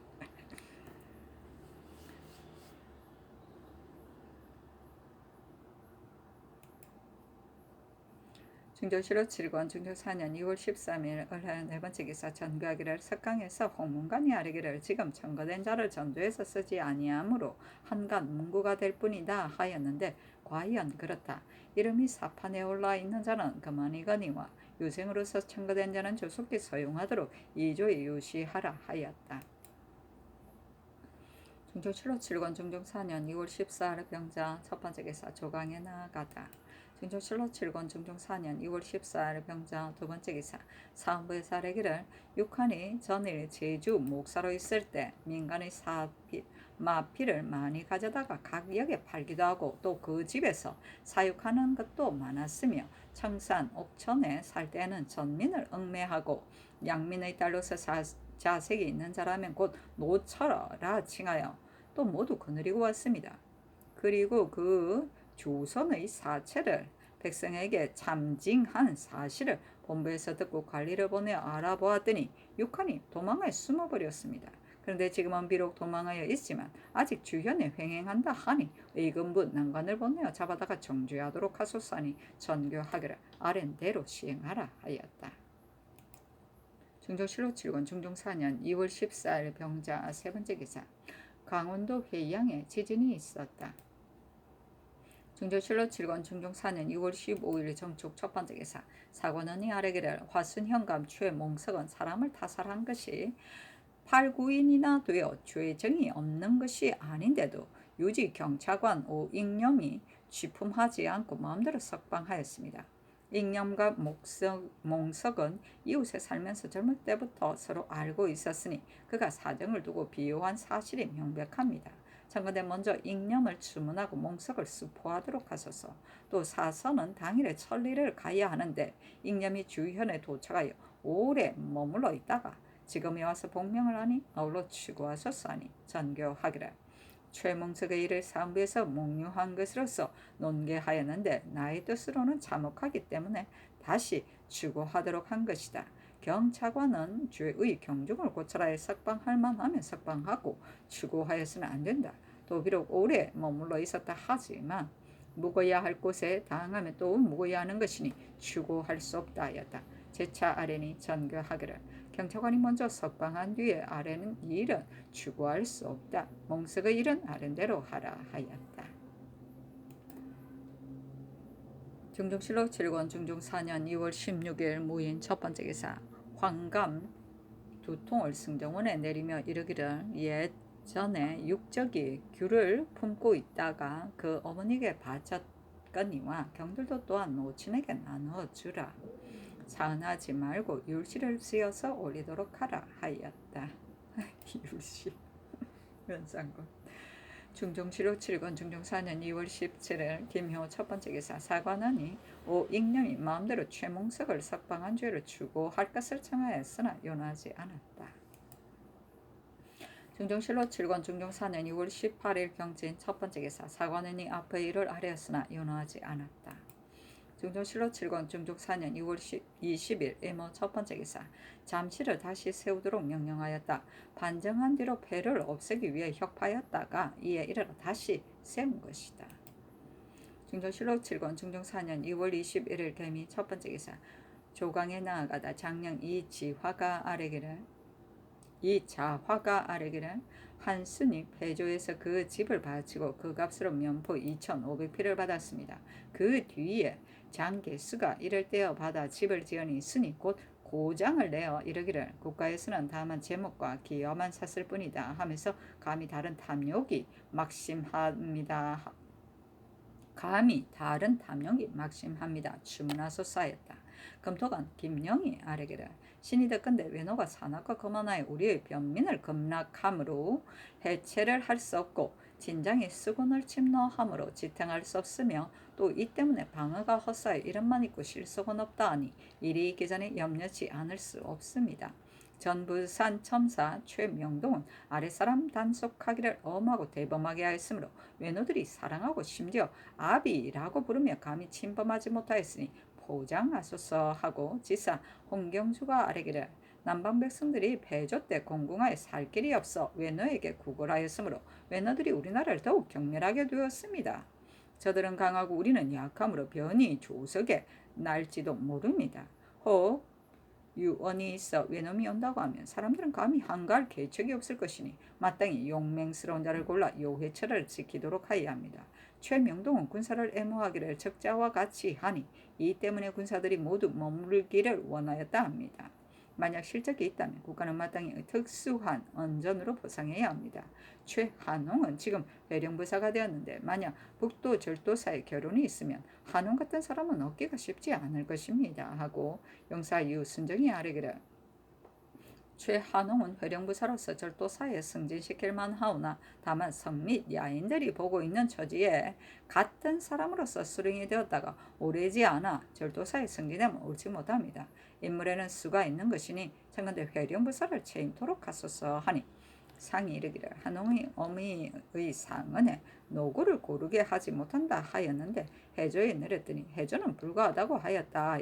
중조실록 7권 중조 4년 2월 13일 을해 네 번째 기사 전교하기를 석강에서 홍문관이 아뢰기를 지금 청거된 자를 전도해서 쓰지 아니하므로 한갓 문구가 될 뿐이다 하였는데 과연 그렇다. 이름이 사판에 올라 있는 자는 그만이거니와 유생으로서 청거된 자는 조속히 소용하도록 이조에 유시하라 하였다. 중조실록 7권 중종 4년 2월 14일 병자 첫 번째 기사 조강에 나아가다. 중조실록 7권 중종 4년 2월 14일 병자 두 번째 기사 사헌부에서 아뢰기를 육한이 전일 제주 목사로 있을 때 민간의 마피를 많이 가져다가 각 역에 팔기도 하고 또 그 집에서 사육하는 것도 많았으며 청산 옥천에 살 때는 전민을 얽매하고 양민의 딸로서 자색이 있는 자라면 곧 노처라 칭하여 또 모두 거느리고 왔습니다. 그리고 그 조선의 사체를 백성에게 참징한 사실을 본부에서 듣고 관리를 보내 알아보았더니 육한이 도망하여 숨어버렸습니다. 그런데 지금은 비록 도망하여 있지만 아직 주현에 횡행한다 하니 의금부 난관을 보내어 잡아다가 정죄하도록 하소서 하니 전교하기를 아랜대로 시행하라 하였다. 중조실록 7권 중종 4년 2월 14일 병자 세 번째 기사 강원도 회양에 지진이 있었다. 중조실록 7권 중종 4년 2월 15일 정축 첫 번째 기사 사관원이 아뢰기를 화순현감 최몽석은 사람을 타살한 것이 8, 9인이나 되어 죄정이 없는 것이 아닌데도 유지 경찰관 오익념이 취품하지 않고 마음대로 석방하였습니다. 익념과 몽석은 이웃에 살면서 젊을 때부터 서로 알고 있었으니 그가 사정을 두고 비호한 사실이 명백합니다. 청건대 먼저 익념을 주문하고 몽석을 수포하도록 하소서. 또 사선은 당일에 천리를 가야 하는데 익념이 주현에 도착하여 오래 머물러 있다가 지금에 와서 복명을 하니 아울러 취고하소서 하니 전교하기를 최몽석의 일을 사헌부에서 목료한 것으로서 논계하였는데 나의 뜻으로는 참혹하기 때문에 다시 추구하도록 한 것이다. 경찰관은 죄의 경중을 고찰하여 석방할 만하면 석방하고 추구하여서는 안 된다. 또 비록 오래 머물러 있었다 하지만 묵어야 할 곳에 당하면 또 묵어야 하는 것이니 추구할 수 없다 하였다. 제차 아뢰니 전교하기를 경찰관이 먼저 석방한 뒤에 아래는 일은 추구할 수 없다. 몽석의 일은 아른대로 하라 하였다. 중종실록 7권 중종 4년 2월 16일 무인 첫 번째 기사 황감 두 통을 승정원에 내리며 이르기를 예전에 육적이 귤을 품고 있다가 그 어머니에게 바쳤거니와 경들도 또한 노친에게 나누어 주라. 사은하지 말고 율시를 지어서 올리도록 하라 하였다. 율시 면상군. 중종실록 7권 중종 4년 2월 17일 김효 첫 번째 기사 사관원이 오익령이 마음대로 최몽석을 석방한 죄를 추구할 것을 청하였으나 용하지 않았다. 중종실록 7권 중종 4년 2월 18일 경진 첫 번째 기사 사관원이 앞의 일을 아뢰었으나 용하지 않았다. 중종실록 7권 중종 4년 2월 20일 일모 첫 번째 기사 잠시를 다시 세우도록 명령하였다. 반정한 뒤로 폐를 없애기 위해 혁파였다가 이에 이르러 다시 세운 것이다. 중종실록 7권 중종 4년 2월 21일 개미 첫 번째 기사 조강에 나아가다 장령 이자화가 아뢰기를 한순이 폐조에서 그 집을 바치고 그 값으로 면포 2,500피를 받았습니다. 그 뒤에 장개수가 이를 떼어 받아 집을 지으니 순이 곧 고장을 내어 이르기를 국가에서는 다만 제목과 기여만 샀을 뿐이다 하면서 감히 다른 탐욕이 막심합니다. 주문하소서하였다. 금토관 김영이 아뢰기를 신이 듣건대 외노가 산악과 거만하여 우리의 변민을 급락함으로 해체를 할 수 없고 진장이 수군을 침노함으로 지탱할 수 없으며 또 이 때문에 방어가 헛사여 이름만 있고 실속은 없다 하니 일이 있기 전에 염려치 않을 수 없습니다. 전부산 첨사 최명동은 아랫사람 단속하기를 엄하고 대범하게 하였으므로 외노들이 사랑하고 심지어 아비라고 부르며 감히 침범하지 못하였으니 포장하소서 하고 지사 홍경주가 아뢰기를 남방 백성들이 폐조 때 공궁하에 살 길이 없어 외노에게 구걸하였으므로 외노들이 우리나라를 더욱 경멸하게 되었습니다. 저들은 강하고 우리는 약함으로 변이 조석에 날지도 모릅니다. 혹 유언이 있어 외놈이 온다고 하면 사람들은 감히 한가할 계책이 없을 것이니 마땅히 용맹스러운 자를 골라 요회처를 지키도록 하여야 합니다. 최명동은 군사를 애모하기를 적자와 같이 하니 이 때문에 군사들이 모두 머물기를 원하였다 합니다. 만약 실적이 있다면 국가는 마땅히 특수한 언전으로 보상해야 합니다. 최한홍은 지금 회령부사가 되었는데 만약 북도 절도사의 결혼이 있으면 한홍 같은 사람은 얻기가 쉽지 않을 것입니다 하고 용사 유순정이 아뢰기를 최한홍은 회령부사로서 절도사에 승진시킬 만하오나 다만 성 및 야인들이 보고 있는 처지에 같은 사람으로서 수령이 되었다가 오래지 않아 절도사에 승진하면 옳지 못합니다. 인물에는 수가 있는 것이니 청컨대 회령부사를 체임토록 하소서 하니 상이 이르기를 한홍의 어미의 상언에 노고를 고르게 하지 못한다 하였는데 해조에 내렸더니 해조는 불가하다고 하였다.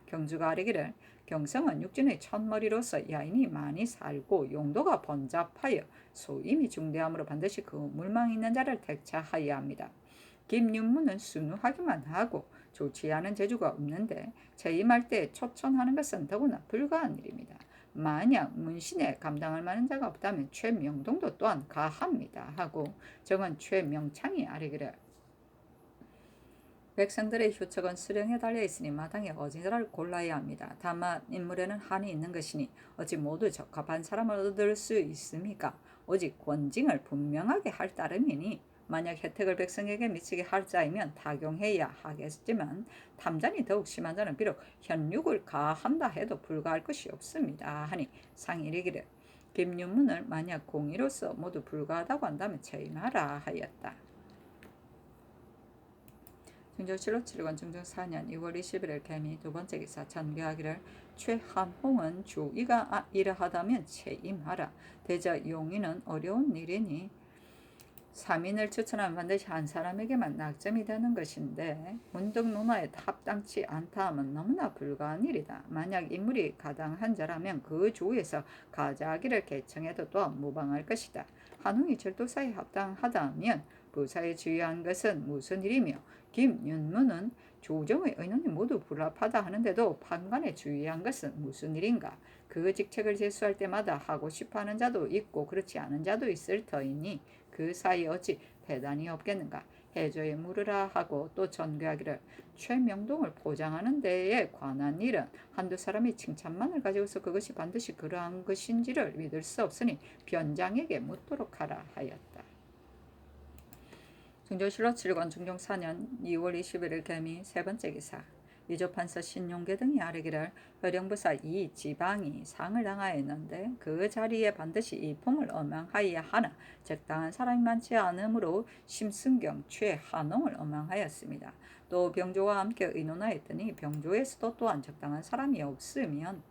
경주가 아뢰기를 경성은 육진의 첫머리로서 야인이 많이 살고 용도가 번잡하여 소임이 중대하므로 반드시 그 물망 있는 자를 택차하여야 합니다. 김윤무는 순우하기만 하고 좋지 않은 재주가 없는데 재임할 때 초천하는 것은 더구나 불가한 일입니다. 만약 문신에 감당할 만한 자가 없다면 최명동도 또한 가합니다 하고 정은 최명창이 아뢰기를 백성들의 효책은 수령에 달려있으니 마땅히 어지를 골라야 합니다. 다만 인물에는 한이 있는 것이니 어찌 모두 적합한 사람을 얻을 수 있습니까? 오직 권징을 분명하게 할 따름이니 만약 혜택을 백성에게 미치게 할 자이면 타경해야 하겠지만 탐잔이 더욱 심한 자는 비록 현육을 가한다 해도 불가할 것이 없습니다 하니 상이 이르기를 김윤문을 만약 공의로서 모두 불가하다고 한다면 체임하라 하였다. 중종실록 7권 중종 4년 2월 21일 개미 두 번째 기사 전개하기를 최한홍은 주의가 이러하다면 체임하라. 대저 용의는 어려운 일이니 3인을 추천하면 반드시 한 사람에게만 낙점이 되는 것인데 문득 논하에 합당치 않다 하면 너무나 불가한 일이다. 만약 인물이 가당한 자라면 그 주위에서 가자하기를 개청해도 또한 무방할 것이다. 한홍이 절도사에 합당하다면 부사에 주의한 것은 무슨 일이며 김윤무는 조정의 의논이 모두 불합하다 하는데도 판관에 주의한 것은 무슨 일인가. 그 직책을 제수할 때마다 하고 싶어하는 자도 있고 그렇지 않은 자도 있을 터이니 그 사이 어찌 대단히 없겠는가. 해조에 물으라 하고 또 전개하기를 최명동을 포장하는 데에 관한 일은 한두 사람이 칭찬만을 가지고서 그것이 반드시 그러한 것인지를 믿을 수 없으니 변장에게 묻도록 하라 하였다. 중종실록 7권 중종 4년 2월 21일 개미 세 번째 기사 위조판서 신용계 등이 아뢰기를 회령부사 이 지방이 상을 당하였는데 그 자리에 반드시 이 품을 엄명하여야 하나 적당한 사람이 많지 않으므로 심승경, 최한홍을 엄명하였습니다. 또 병조와 함께 의논하였더니 병조에서도 또한 적당한 사람이 없으면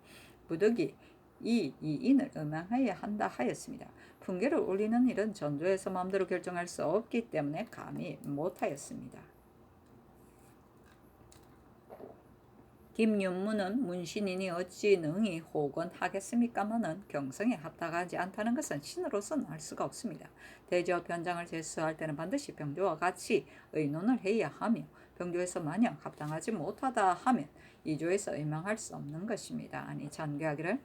부득이 이 이인을 음행하여야 한다 하였습니다. 풍계를 올리는 일은 전조에서 마음대로 결정할 수 없기 때문에 감히 못하였습니다. 김윤무는 문신이니 어찌 능히 호건하겠습니까마는 경성에 합당하지 않다는 것은 신으로서는 알 수가 없습니다. 대저 변장을 제수할 때는 반드시 병조와 같이 의논을 해야 하며 병조에서 만약 합당하지 못하다 하면 이조에서 의망할 수 없는 것입니다. 아니 잔괴하기를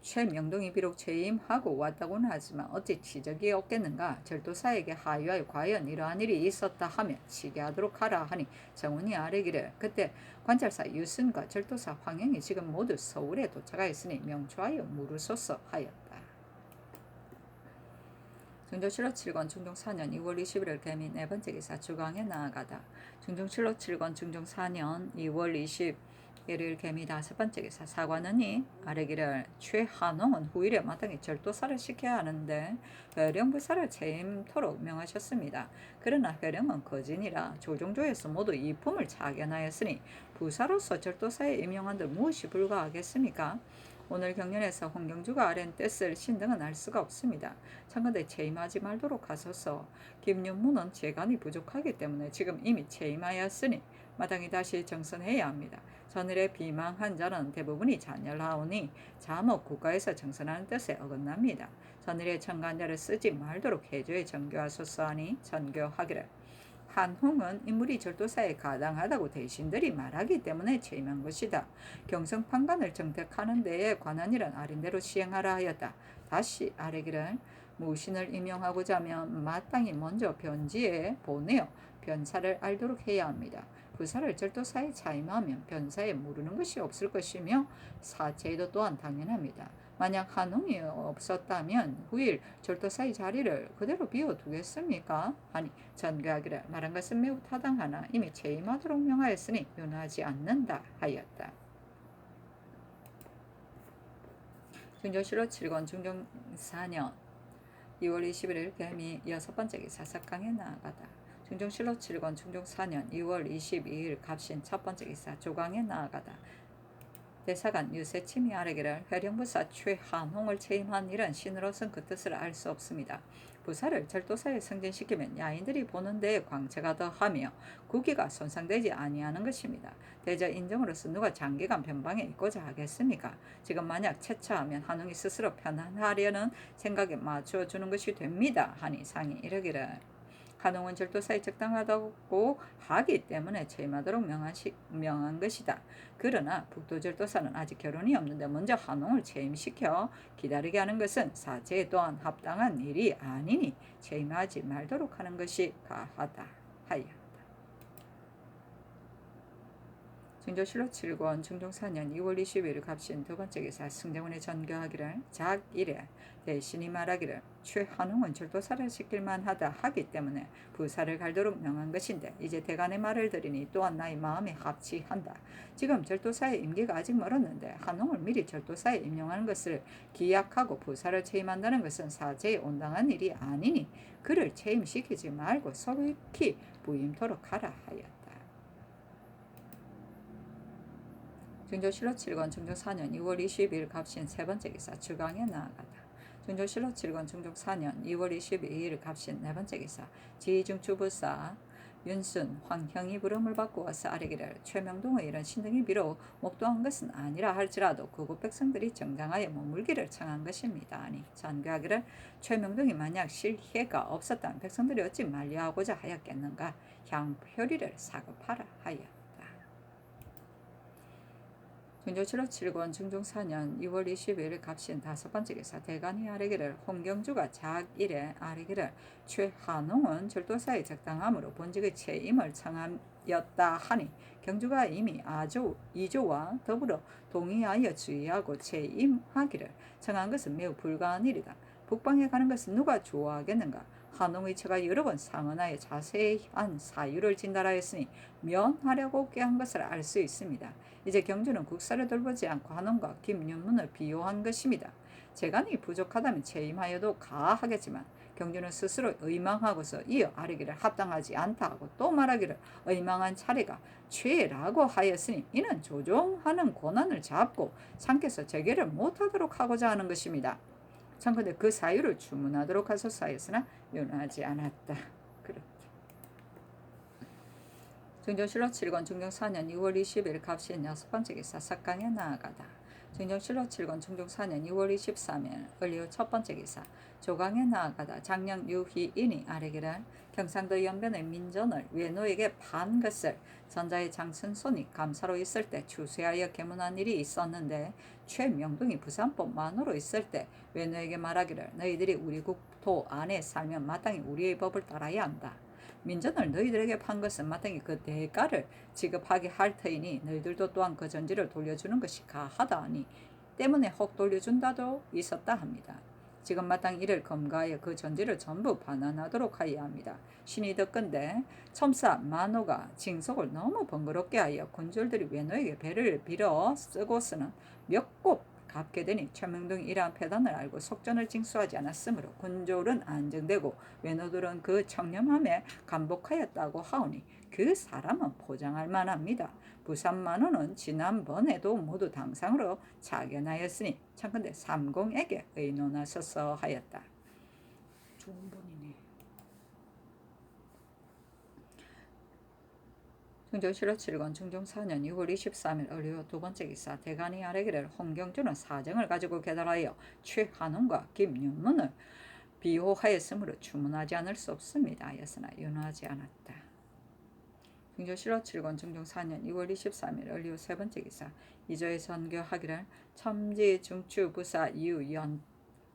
최명동이 비록 재임하고 왔다고는 하지만 어찌 치적이 없겠는가. 절도사에게 하유하여 과연 이러한 일이 있었다 하면 치게하도록 하라 하니 정훈이 아뢰기를 그때 관찰사 유순과 절도사 황영이 지금 모두 서울에 도착하였으니 명초하여 물으소서 하였다. 중조실로 7권 중종 4년 2월 21일 개미 네 번째 기사 주강에 나아가다. 중종실로 7권 중종 4년 2월 21일 개미 다섯 번째 기사 사관원이 아뢰기를 최한홍은 후일에 마땅히 절도사를 시켜야 하는데 회령부사를 재임토록 명하셨습니다. 그러나 회령은 거진이라 조종조에서 모두 이 품을 차견하였으니 부사로서 절도사에 임용한들 무엇이 불가하겠습니까? 오늘 경연에서 홍경주가 아랜 뜻을 신등은 알 수가 없습니다. 참건대 재임하지 말도록 하소서. 김윤무는 재간이 부족하기 때문에 지금 이미 재임하였으니 마땅히 다시 정선해야 합니다. 전일에 비망한 자는 대부분이 잔열하오니 자목 국가에서 정선하는 뜻에 어긋납니다. 전일에 청간자를 쓰지 말도록 해줘에 정교하소서 하니 전교하기를 한홍은 인물이 절도사에 가당하다고 대신들이 말하기 때문에 재임한 것이다. 경성판관을 정택하는 데에 관한 일은 아린대로 시행하라 하였다. 다시 아뢰기를 무신을 임용하고자 하면 마땅히 먼저 변지에 보내어 변사를 알도록 해야 합니다. 부사를 절도사에 차임하면 변사에 모르는 것이 없을 것이며 사체도 또한 당연합니다. 만약 한홍이 없었다면 후일 절도사의 자리를 그대로 비워두겠습니까? 아니 전교하기를 말한 것은 매우 타당하나 이미 재임하도록 명하였으니 윤하지 않는다 하였다. 중조실로 7권 중종 4년 2월 21일 개미 여섯 번째 기사 석강에 나아가다. 중종실로 7권 중종 4년 2월 22일 갑신 첫 번째 기사 조강에 나아가다. 대사관 유세침이 아뢰기를 회령부사 최한홍을 채임한 일은 신으로선 그 뜻을 알 수 없습니다. 부사를 절도사에 승진시키면 야인들이 보는 데에 광채가 더하며 국위가 손상되지 아니하는 것입니다. 대저 인정으로서 누가 장기간 변방에 있고자 하겠습니까? 지금 만약 채차하면 한홍이 스스로 편안하려는 생각에 맞추어 주는 것이 됩니다. 하니 상이 이르기를 한홍은 절도사에 적당하다고 하기 때문에 채임하도록 명한 것이다. 그러나 북도절도사는 아직 결혼이 없는데 먼저 한홍을 채임시켜 기다리게 하는 것은 사제에 또한 합당한 일이 아니니 채임하지 말도록 하는 것이 가하다 하였다. 중조실로 7권 중종 4년 2월 21일 갑신 두 번째 기사 승정원의 전교하기를 작일에 대신이 말하기를 최한홍은 절도사를 시킬만 하다 하기 때문에 부사를 갈도록 명한 것인데 이제 대간의 말을 들으니 또한 나의 마음에 합치한다. 지금 절도사의 임기가 아직 멀었는데 한홍을 미리 절도사에 임용하는 것을 기약하고 부사를 채임한다는 것은 사제에 온당한 일이 아니니 그를 채임시키지 말고 서로익히 부임토록 하라 하였다. 중조실로 7권 중종 4년 2월 22일 갑신 세 번째 기사 주강에 나아가다. 중조실로 7권 중종 4년 2월 22일 갑신 네 번째 기사 지중추부사 윤순, 황형이 부름을 받고 와서 아뢰기를 최명동의 이런 신등이 비록 목도한 것은 아니라 할지라도 구국 백성들이 정당하여 머물기를 청한 것입니다. 아니 전교하기를 최명동이 만약 실혜가 없었다면 백성들이 어찌 만리하고자 하였겠는가. 향표리를 사급하라 하였다. 중조실로 7권 중종 4년 2월 22일 갑신 다섯 번째 기사 대간이 아뢰기를 홍경주가 작일에 아뢰기를 최한홍은 절도사에 적당함으로 본직의 채임을 청하였다 하니 경주가 이미 이조와 더불어 동의하여 주의하고 채임하기를 청한 것은 매우 불가한 일이다. 북방에 가는 것은 누가 좋아하겠는가. 한홍의 처가 여러 번 상언하여 자세한 사유를 진달하였으니 면하려고 꾀한 것을 알 수 있습니다. 이제 경주는 국사를 돌보지 않고 한홍과 김윤문을 비호한 것입니다. 재간이 부족하다면 채임하여도 가하겠지만 경주는 스스로 의망하고서 이어 아뢰기를 합당하지 않다 하고 또 말하기를 의망한 차례가 죄라고 하였으니 이는 조종하는 권한을 잡고 상께서 재결을 못하도록 하고자 하는 것입니다. 참건대 그 사유를 주문하도록 하소서 하였으나 윤하지 않았다. 그렇다. 증정실록 7권 중종 4년 2월 20일 갑신 6번째 기사 석강에 나아가다. 증정실록 7권 중종 4년 2월 23일 을리후 첫번째 기사 조강에 나아가다. 장령 유희인이 아뢰기를 경상도 연변의 민전을 외노에게 판 것을 전자의 장순손이 감사로 있을 때 추수하여 계문한 일이 있었는데 최명동이 부산법 만으로 있을 때 외노에게 말하기를 너희들이 우리 국토 안에 살면 마땅히 우리의 법을 따라야 한다. 민전을 너희들에게 판 것은 마땅히 그 대가를 지급하게 할 터이니 너희들도 또한 그 전지를 돌려주는 것이 가하다 하니 때문에 혹 돌려준다도 있었다 합니다. 지금 마땅히 이를 검거하여 그 전지를 전부 반환하도록 하여야 합니다. 신이 듣건대 첨사 만호가 징속을 너무 번거롭게 하여 군졸들이 외노에게 배를 빌어 쓰고서는 몇 곳 갚게 되니 최명동이 이러한 패단을 알고 속전을 징수하지 않았으므로 군졸은 안정되고 외노들은 그 청렴함에 감복하였다고 하오니 그 사람은 포장할 만합니다. 부산만호는 지난번에도 모두 당상으로 자견하였으니 참건대 삼공에게 의논하소서 하였다. 좋은 분이네. 중종실록 7권 중종 4년 2월 23일 을리후 두번째 기사 대간이 아뢰기를 홍경주는 사정을 가지고 계달하여 최한홍과 김윤문을 비호하였으므로 주문하지 않을 수 없습니다 하였으나 윤하지 않았다. 중종실록 7권 중종 4년 2월 23일 을리후 세번째 기사 이조의 선교하기를 첨지 중추부사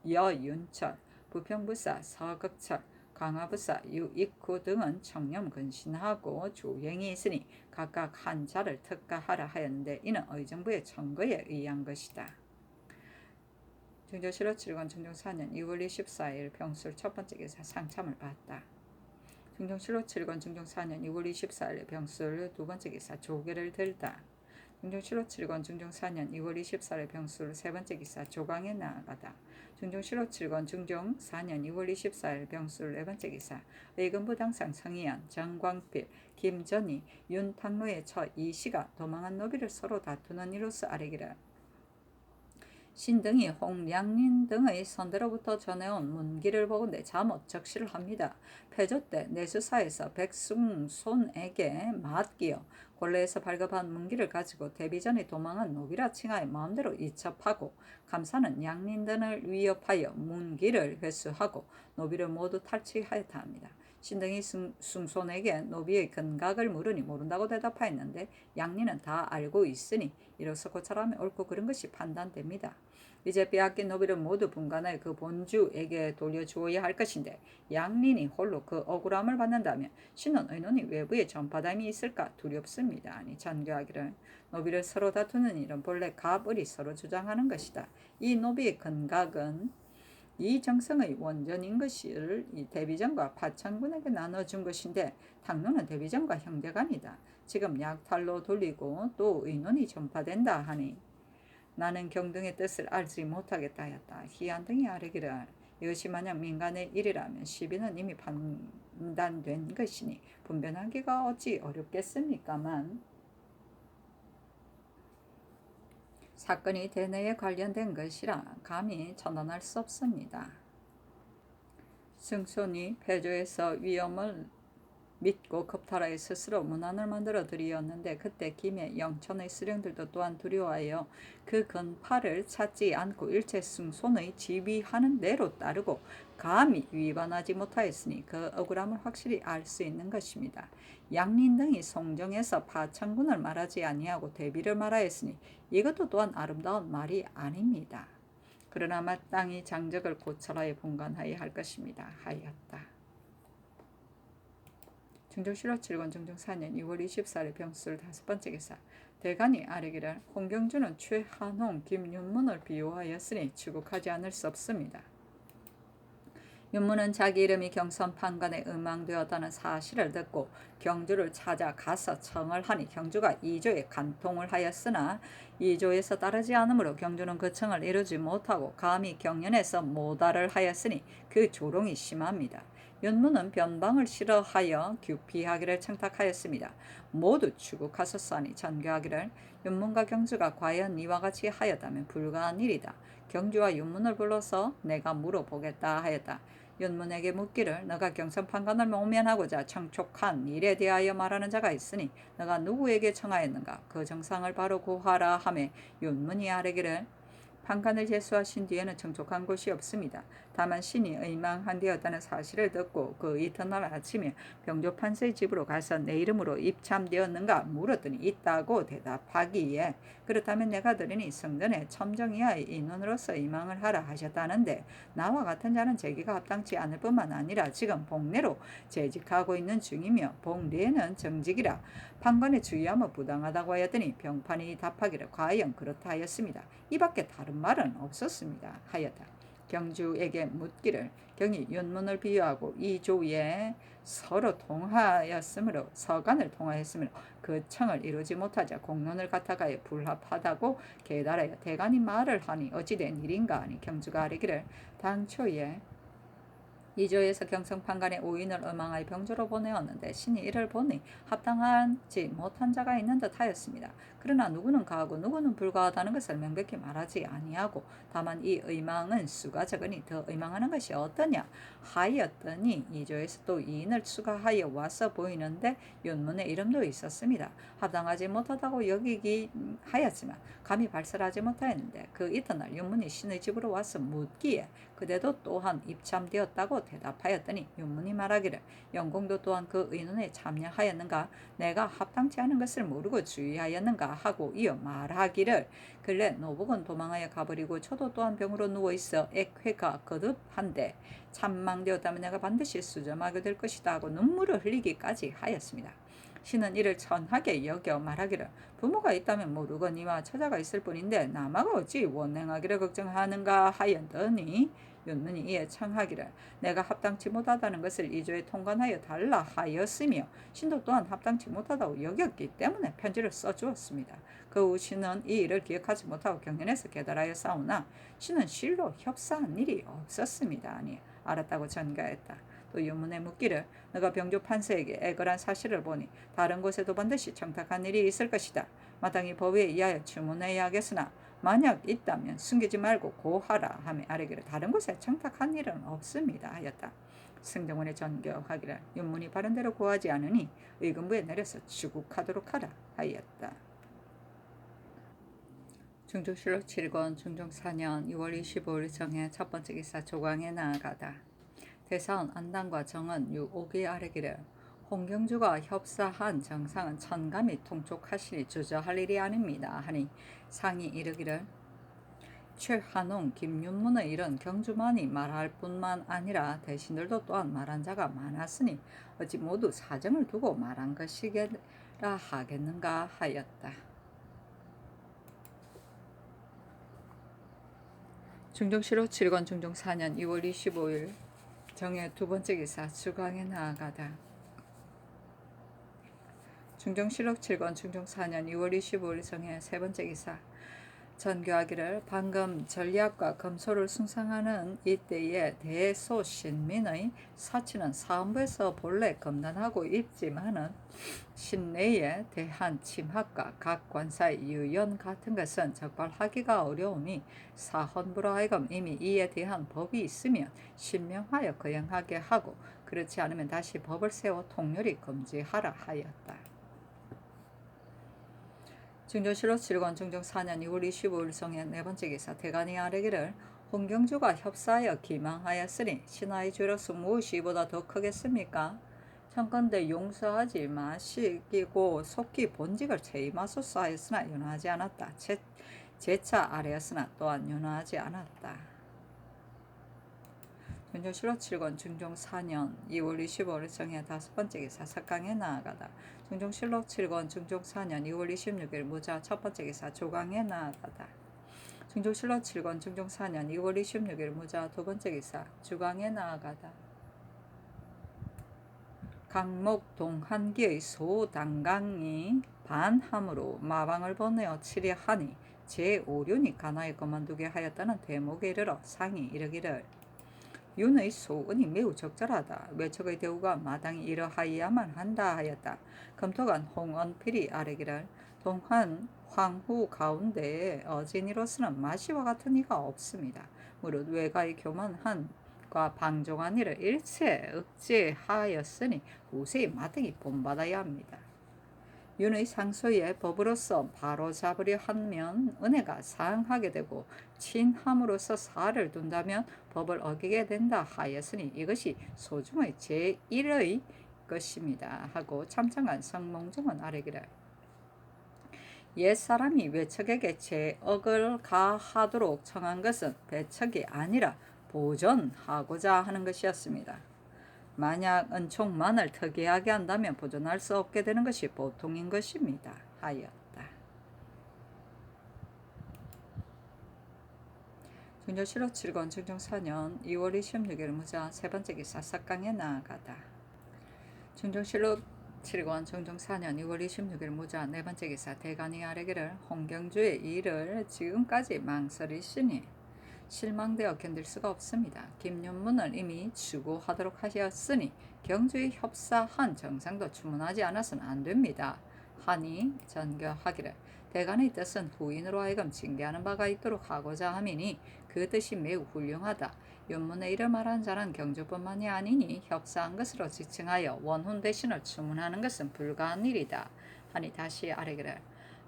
여윤철 부평부사 서극철 강화부사 유익구 등은 청렴 근신하고 주행이 있으니 각각 한 자를 특가하라 하였는데 이는 의정부의 청거에 의한 것이다. 중종실록 7권 중종 4년 2월 24일 병술 첫번째 기사 상참을 받았다. 중종실록 7권 중종 4년 2월 24일 병술 두번째 기사 조계를 들다. 중종실록 7권 중종 4년 2월 24일 병술 세번째 기사 조강에 나아가다. 중종실록 7권 중종 4년 2월 24일 병술 네번째 기사 의금부 당상 성희안, 정광필, 김전희, 윤탕로의 처 이씨가 도망한 노비를 서로 다투는 이로서 아뢰기를 신등이 홍량린 등의 선대로부터 전해온 문기를 보건대 잠옷 적시를 합니다. 패조 때 내수사에서 백승손에게 맞기어 곤래에서 발급한 문기를 가지고 데뷔전에 도망한 노비라 칭하여 마음대로 이첩하고 감사는 양린등을 위협하여 문기를 회수하고 노비를 모두 탈취하였다 합니다. 신등이 승손에게 노비의 근각을 물으니 모른다고 대답하였는데 양린은 다 알고 있으니 이로써 고찰하면 옳고 그른 것이 판단됩니다. 이제 빼앗긴 노비를 모두 분간하여 그 본주에게 돌려주어야 할 것인데 양린이 홀로 그 억울함을 받는다면 신은 의논이 외부에 전파담이 있을까 두렵습니다. 아니 전교하기를 노비를 서로 다투는 일은 본래 갑을이 서로 주장하는 것이다. 이 노비의 근각은 이 정성의 원전인 것을 이 대비전과 파창군에게 나눠준 것인데 당로는 대비전과 형제간이다. 지금 약탈로 돌리고 또 의논이 전파된다 하니 나는 경등의 뜻을 알지 못하겠다 하였다. 희한등이 아뢰기를 이것이 만약 민간의 일이라면 시비는 이미 판단된 것이니 분변하기가 어찌 어렵겠습니까만 사건이 대내에 관련된 것이라 감히 전언할 수 없습니다. 승손이 패조에서 위험을 믿고 겁탈하여 스스로 문안을 만들어 드리었는데 그때 김해 영천의 수령들도 또한 두려워하여 그 근파를 찾지 않고 일체 승손의 지휘하는 대로 따르고 감히 위반하지 못하였으니 그 억울함을 확실히 알 수 있는 것입니다. 양린 등이 송정에서 파창군을 말하지 아니하고 대비를 말하였으니 이것도 또한 아름다운 말이 아닙니다. 그러나 마땅히 장적을 고찰하여 분간하여야 할 것입니다 하였다. 중종실록 7권 중종 4년 2월 24일 병술 다섯번째 기사 대간이 아뢰기를 홍경주는 최한홍, 김윤문을 비호하였으니 추국하지 않을 수 없습니다. 윤문은 자기 이름이 경선판관에 음망되었다는 사실을 듣고 경주를 찾아가서 청을 하니 경주가 이조에 간통을 하였으나 이조에서 따르지 않으므로 경주는 그 청을 이루지 못하고 감히 경연에서 모달을 하였으니 그 조롱이 심합니다. 윤문은 변방을 싫어하여 규피하기를 청탁하였습니다. 모두 추국하셨사니 전교하기를 윤문과 경주가 과연 이와 같이 하였다면 불가한 일이다. 경주와 윤문을 불러서 내가 물어보겠다 하였다. 윤문에게 묻기를 너가 경선판관을 모면하고자 청촉한 일에 대하여 말하는 자가 있으니 너가 누구에게 청하였는가? 그 정상을 바로 구하라 하매 윤문이 아뢰기를 판관을 제수하신 뒤에는 청촉한 곳이 없습니다. 다만 신이 의망한 되었다는 사실을 듣고 그 이튿날 아침에 병조 판서의 집으로 가서 내 이름으로 입참되었는가 물었더니 있다고 대답하기에 그렇다면 내가 들으니 성전에 첨정이하의 인원으로서 임망을 하라 하셨다는데 나와 같은 자는 재기가 합당치 않을 뿐만 아니라 지금 복례로 재직하고 있는 중이며 복례는 정직이라 판관에 주의하면 부당하다고 하였더니 병판이 답하기를 과연 그렇다 하였습니다. 이밖에 다른 말은 없었습니다 하였다. 경주에게 묻기를 경이 윤문을 비유하고 이 조에 서로 통하였으므로 서간을 통하였으므로 그 청을 이루지 못하자 공론을 갖다가에 불합하다고 계달하여 대간이 말을 하니 어찌된 일인가 하니 경주가 아뢰기를 당초에 이조에서 경성판관의 오인을 음망하여 병조로 보내었는데 신이 이를 보니 합당하지 못한 자가 있는 듯 하였습니다. 그러나 누구는 가하고 누구는 불가하다는 것을 명백히 말하지 아니하고 다만 이 의망은 수가 적으니 더 의망하는 것이 어떠냐 하였더니 이조에서 또 이인을 추가하여 와서 보이는데 윤문의 이름도 있었습니다. 합당하지 못하다고 여기기 하였지만 감히 발설하지 못하였는데 그 이튿날 윤문이 신의 집으로 와서 묻기에 그대도 또한 입참되었다고 대답하였더니 윤문이 말하기를 영공도 또한 그 의논에 참여하였는가 내가 합당치 않은 것을 모르고 주의하였는가 하고 이어 말하기를 근래 노복은 도망하여 가버리고 저도 또한 병으로 누워있어 액회가 거듭한데 참망되었다면 내가 반드시 수점하게 될 것이다 하고 눈물을 흘리기까지 하였습니다. 신은 이를 천하게 여겨 말하기를 부모가 있다면 모르거니와 처자가 있을 뿐인데 남아가 어찌 원행하기를 걱정하는가 하였더니 윤문이 이에 청하기를 내가 합당치 못하다는 것을 이조에 통관하여 달라 하였으며 신도 또한 합당치 못하다고 여겼기 때문에 편지를 써주었습니다. 그 후 신은 이 일을 기억하지 못하고 경연에서 계달하여 싸우나 신은 실로 협사한 일이 없었습니다. 아니 알았다고 전가했다. 또 윤문에 묻기를 너가 병조 판서에게 애걸한 사실을 보니 다른 곳에도 반드시 청탁한 일이 있을 것이다. 마땅히 법에 의하여 주문해야 하겠으나 만약 있다면 숨기지 말고 고하라 하며 아뢰기를 다른 곳에 청탁한 일은 없습니다 하였다. 승정원의 전교하기를 윤문이 바른대로 고하지 않으니 의금부에 내려서 추국하도록 하라 하였다. 중조실록 7권 중종 4년 6월 25일 정해 첫 번째 기사 조광에 나아가다. 대사원 안당과 정은 유옥이 아뢰기를 홍경주가 협사한 정상은 천감히 통촉하시니 주저할 일이 아닙니다 하니 상이 이르기를 최한웅, 김윤문의 일은 경주만이 말할 뿐만 아니라 대신들도 또한 말한 자가 많았으니 어찌 모두 사정을 두고 말한 것이라 하겠는가 하였다. 중종실록 7권 중종 4년 2월 25일 정해 두 번째 기사 주광에 나아가다. 중종실록 7권 중종 4년 2월 25일 정해 세 번째 기사 전교하기를 방금 전략과 검소를 숭상하는 이때에 대소신민의 사치는 사헌부에서 본래 검단하고 있지만은 신내에 대한 침학과 각 관사의 유연 같은 것은 적발하기가 어려우니 사헌부로 하여금 이미 이에 대한 법이 있으면 신명하여 거행하게 하고 그렇지 않으면 다시 법을 세워 통렬히 금지하라 하였다. 중조실록 7권 중종 4년 2월 25일 정해 네 번째 기사 대간이 아뢰기를 홍경주가 협사하여 기망하였으니 신하의 죄로서 무엇이 이보다 더 크겠습니까? 청컨대 용서하지 마시고 속히 본직을 채임하소서 하였으나 윤호하지 않았다. 재차 아뢰었으나 또한 윤호하지 않았다. 중종실록 7권 중종 4년 2월 25일 정해 다섯 번째 기사 석강에 나아가다. 중종실록 7권 중종 4년 2월 26일 무자 첫 번째 기사 조강에 나아가다. 중종실로 7권 중종 4년 2월 26일 무자 두 번째 기사 주강에 나아가다. 강목 동한기의 소당강이 반함으로 마방을 보내어 치리하니 제5륜이 가나에 그만두게 하였다는 대목에 이르러 상이 이르기를 윤의 소은이 매우 적절하다. 외척의 대우가 마땅히 이러하여야만 한다 하였다. 금토간 홍언필이 아뢰기를 동한 황후 가운데에 어진이로서는 마시와 같은 이가 없습니다. 무릇 외가의 교만한과 방종한 이를 일체 억제하였으니 후세에 마땅히 본받아야 합니다. 윤의 상소에 법으로서 바로잡으려 하면 은혜가 상하게 되고 친함으로써 사를 둔다면 법을 어기게 된다 하였으니 이것이 소중의 제1의 것입니다. 하고 참청한 성몽정은 아뢰기를 옛사람이 외척에게 제억을 가하도록 청한 것은 배척이 아니라 보존하고자 하는 것이었습니다. 만약 은총만을 특이하게 한다면 보존할 수 없게 되는 것이 보통인 것입니다. 하였다. 중조실록 7권 중종 4년 2월 26일 무자 세 번째 기사 삭강에 나아가다. 중종실록 7권 중종 4년 2월 26일 무자 네 번째 기사 대간이 아뢰기를 홍경주의 일을 지금까지 망설이시니 실망되어 견딜 수가 없습니다. 김윤문을 이미 추구하도록 하셨으니 경주에 협사한 정상도 주문하지 않아서는 안 됩니다. 하니 전교하기를 대간의 뜻은 후인으로 하여금 징계하는 바가 있도록 하고자 함이니 그 뜻이 매우 훌륭하다. 윤문의 일을 말한 자는 경주뿐만이 아니니 협사한 것으로 지칭하여 원훈 대신을 주문하는 것은 불가한 일이다. 하니 다시 아뢰기를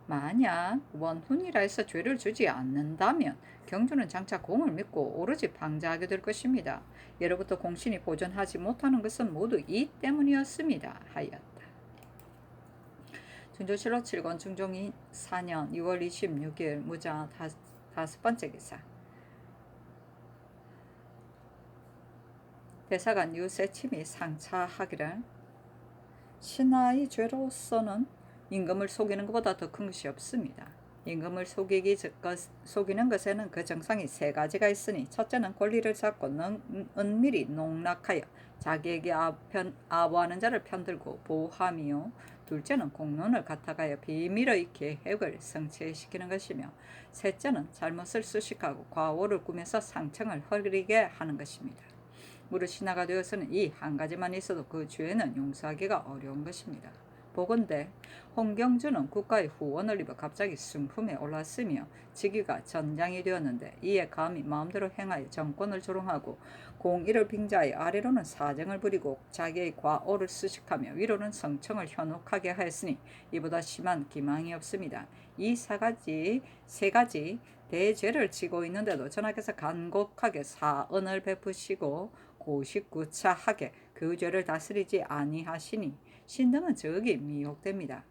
만약 원훈이라 해서 죄를 주지 않는다면 경주는 장차 공을 믿고 오로지 방자하게 될 것입니다. 예로부터 공신이 보존하지 못하는 것은 모두 이 때문이었습니다. 하였다. 중조실록 7권 중종 4년 2월 26일 무자 다섯 번째 기사 대사관 유세침이 상차하기를 신하의 죄로서는 임금을 속이는 것보다 더 큰 것이 없습니다. 임금을 속이는 것에는 그 정상이 세 가지가 있으니 첫째는 권리를 잡고 은밀히 농락하여 자기에게 아부하는 자를 편들고 보호하며 둘째는 공론을 갖다가여 비밀의 계획을 성취시키는 것이며 셋째는 잘못을 수식하고 과오를 꾸며서 상청을 흐리게 하는 것입니다. 무릇 신하가 되어서는 이 한 가지만 있어도 그 죄는 용서하기가 어려운 것입니다. 보건대 홍경주는 국가의 후원을 입어 갑자기 승품에 올랐으며 직위가 전장이 되었는데 이에 감히 마음대로 행하여 정권을 조롱하고 공의를 빙자하여 아래로는 사정을 부리고 자기의 과오를 수식하며 위로는 성청을 현혹하게 하였으니 이보다 심한 기망이 없습니다. 이 세 가지 대죄를 지고 있는데도 전하께서 간곡하게 사언을 베푸시고 고식구차하게 그 죄를 다스리지 아니하시니 신등은 저기 미혹됩니다.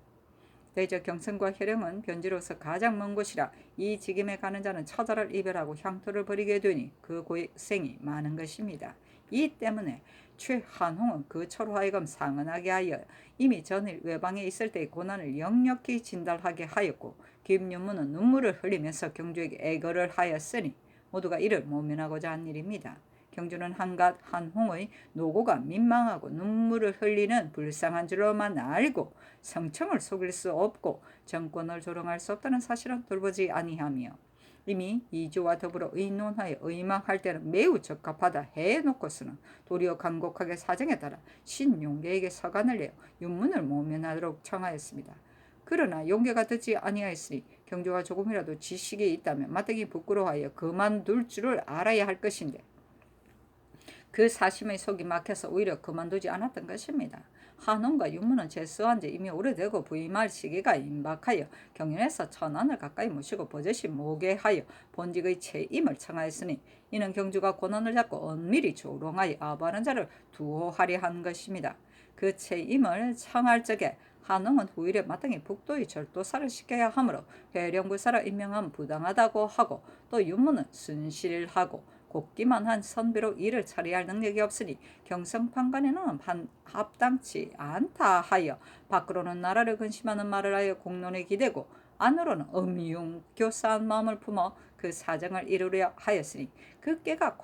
대저 경성과 혈령은 변지로서 가장 먼 곳이라 이 직임에 가는 자는 처자를 이별하고 향토를 벌이게 되니 그 고생이 많은 것입니다. 이 때문에 최한홍은 그 처로 하여금 상언하게 하여 이미 전일 외방에 있을 때의 고난을 역력히 진달하게 하였고 김윤무는 눈물을 흘리면서 경주에게 애거를 하였으니 모두가 이를 모면하고자 한 일입니다. 경주는 한갓 한홍의 노고가 민망하고 눈물을 흘리는 불쌍한 줄로만 알고 성청을 속일 수 없고 정권을 조롱할 수 없다는 사실은 돌보지 아니하며 이미 이주와 더불어 의논하여 의망할 때는 매우 적합하다 해놓고서는 도리어 간곡하게 사정에 따라 신용계에게 서간을 내어 윤문을 모면하도록 청하였습니다. 그러나 용계가 듣지 아니하였으니 경주가 조금이라도 지식이 있다면 마땅히 부끄러워하여 그만둘 줄을 알아야 할 것인데 그 사심의 속이 막혀서 오히려 그만두지 않았던 것입니다. 한홍과 윤문은 제수한 지 이미 오래되고 부임할 시기가 임박하여 경연에서 천안을 가까이 모시고 버젓이 모계하여 본직의 채임을 청하였으니 이는 경주가 권한을 잡고 은밀히 조롱하여 아부하는 자를 두호하려 한 것입니다. 그 채임을 청할 적에 한홍은 후일에 마땅히 북도의 절도사를 시켜야 하므로 회령구사를 임명하면 부당하다고 하고 또 윤문은 순실하고 곱기만 한 선비로 일을 처리할 능력이 없으니 경성판관에는 합당치 않다 하여 밖으로는 나라를 근심하는 말을 하여 공론에 기대고 안으로는 음흉 교사한 마음을 품어 그 사정을 이루려 하였으니 그 꾀가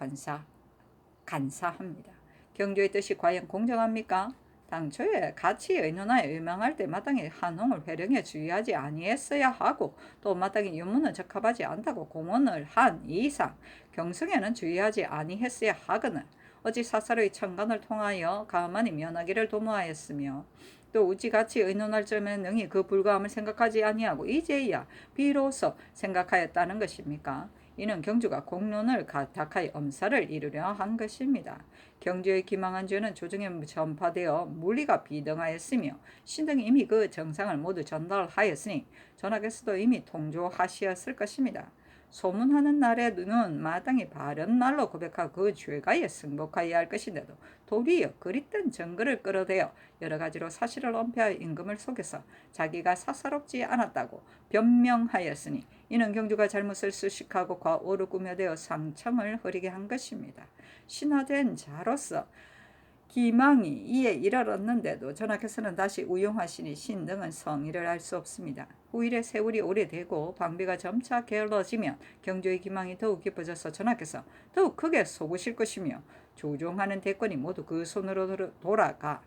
간사합니다. 경주의 뜻이 과연 공정합니까? 당초에 같이 의논하여 의망할 때 마땅히 한홍을 회령에 주의하지 아니했어야 하고 또 마땅히 유문은 적합하지 않다고 공언을 한 이상 경성에는 주의하지 아니했어야 하거늘 어찌 사사로이 천간을 통하여 가만히 면하기를 도모하였으며 또 우찌같이 의논할 점에 능히 그 불가함을 생각하지 아니하고 이제야 비로소 생각하였다는 것입니까? 이는 경주가 공론을 닥하여 엄사를 이루려 한 것입니다. 경주의 기망한 죄는 조정에 전파되어 물리가 비등하였으며 신등이 이미 그 정상을 모두 전달하였으니 전하께서도 이미 통조하시었을 것입니다. 소문하는 날에는 마땅히 바른 말로 고백하고 그 죄가에 승복하여야 할 것인데도 도리어 그릿된 증거를 끌어대어 여러 가지로 사실을 엄폐하여 임금을 속여서 자기가 사사롭지 않았다고 변명하였으니 이는 경주가 잘못을 수식하고 과오를 꾸며대어 상청을 흐리게 한 것입니다. 신화된 자로서 기망이 이에 이르렀는데도 전하께서는 다시 우용하시니 신등은 성의를 알 수 없습니다. 후일에 세월이 오래되고 방비가 점차 게을러지면 경주의 기망이 더욱 깊어져서 전하께서 더욱 크게 속으실 것이며 조종하는 대권이 모두 그 손으로 돌아가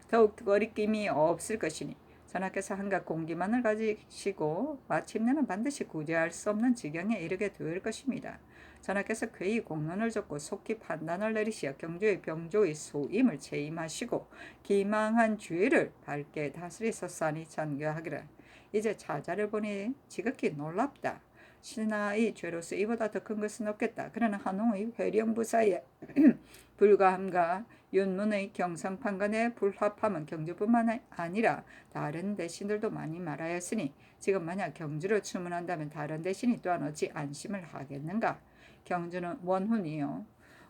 더욱 거리낌이 없을 것이니 전하께서 한갓 공기만을 가지시고 마침내는 반드시 구제할 수 없는 지경에 이르게 될 것입니다. 전하께서 쾌히 공론을 줬고 속히 판단을 내리시어 경주의 병조의 소임을 체임하시고 기망한 죄를 밝게 다스리소서하니 찬교하기를 이제 자자를 보니 지극히 놀랍다. 신하의 죄로서 이보다 더 큰 것은 없겠다. 그러나 한홍의 회령부사에 불가함과 윤문의 경상판관의 불합함은 경주뿐만 아니라 다른 대신들도 많이 말하였으니 지금 만약 경주를 추문한다면 다른 대신이 또한 어찌 안심을 하겠는가. 경주는 원훈이요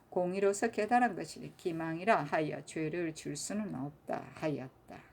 공의로서 깨달은 것이니 기망이라 하여 죄를 줄 수는 없다 하였다.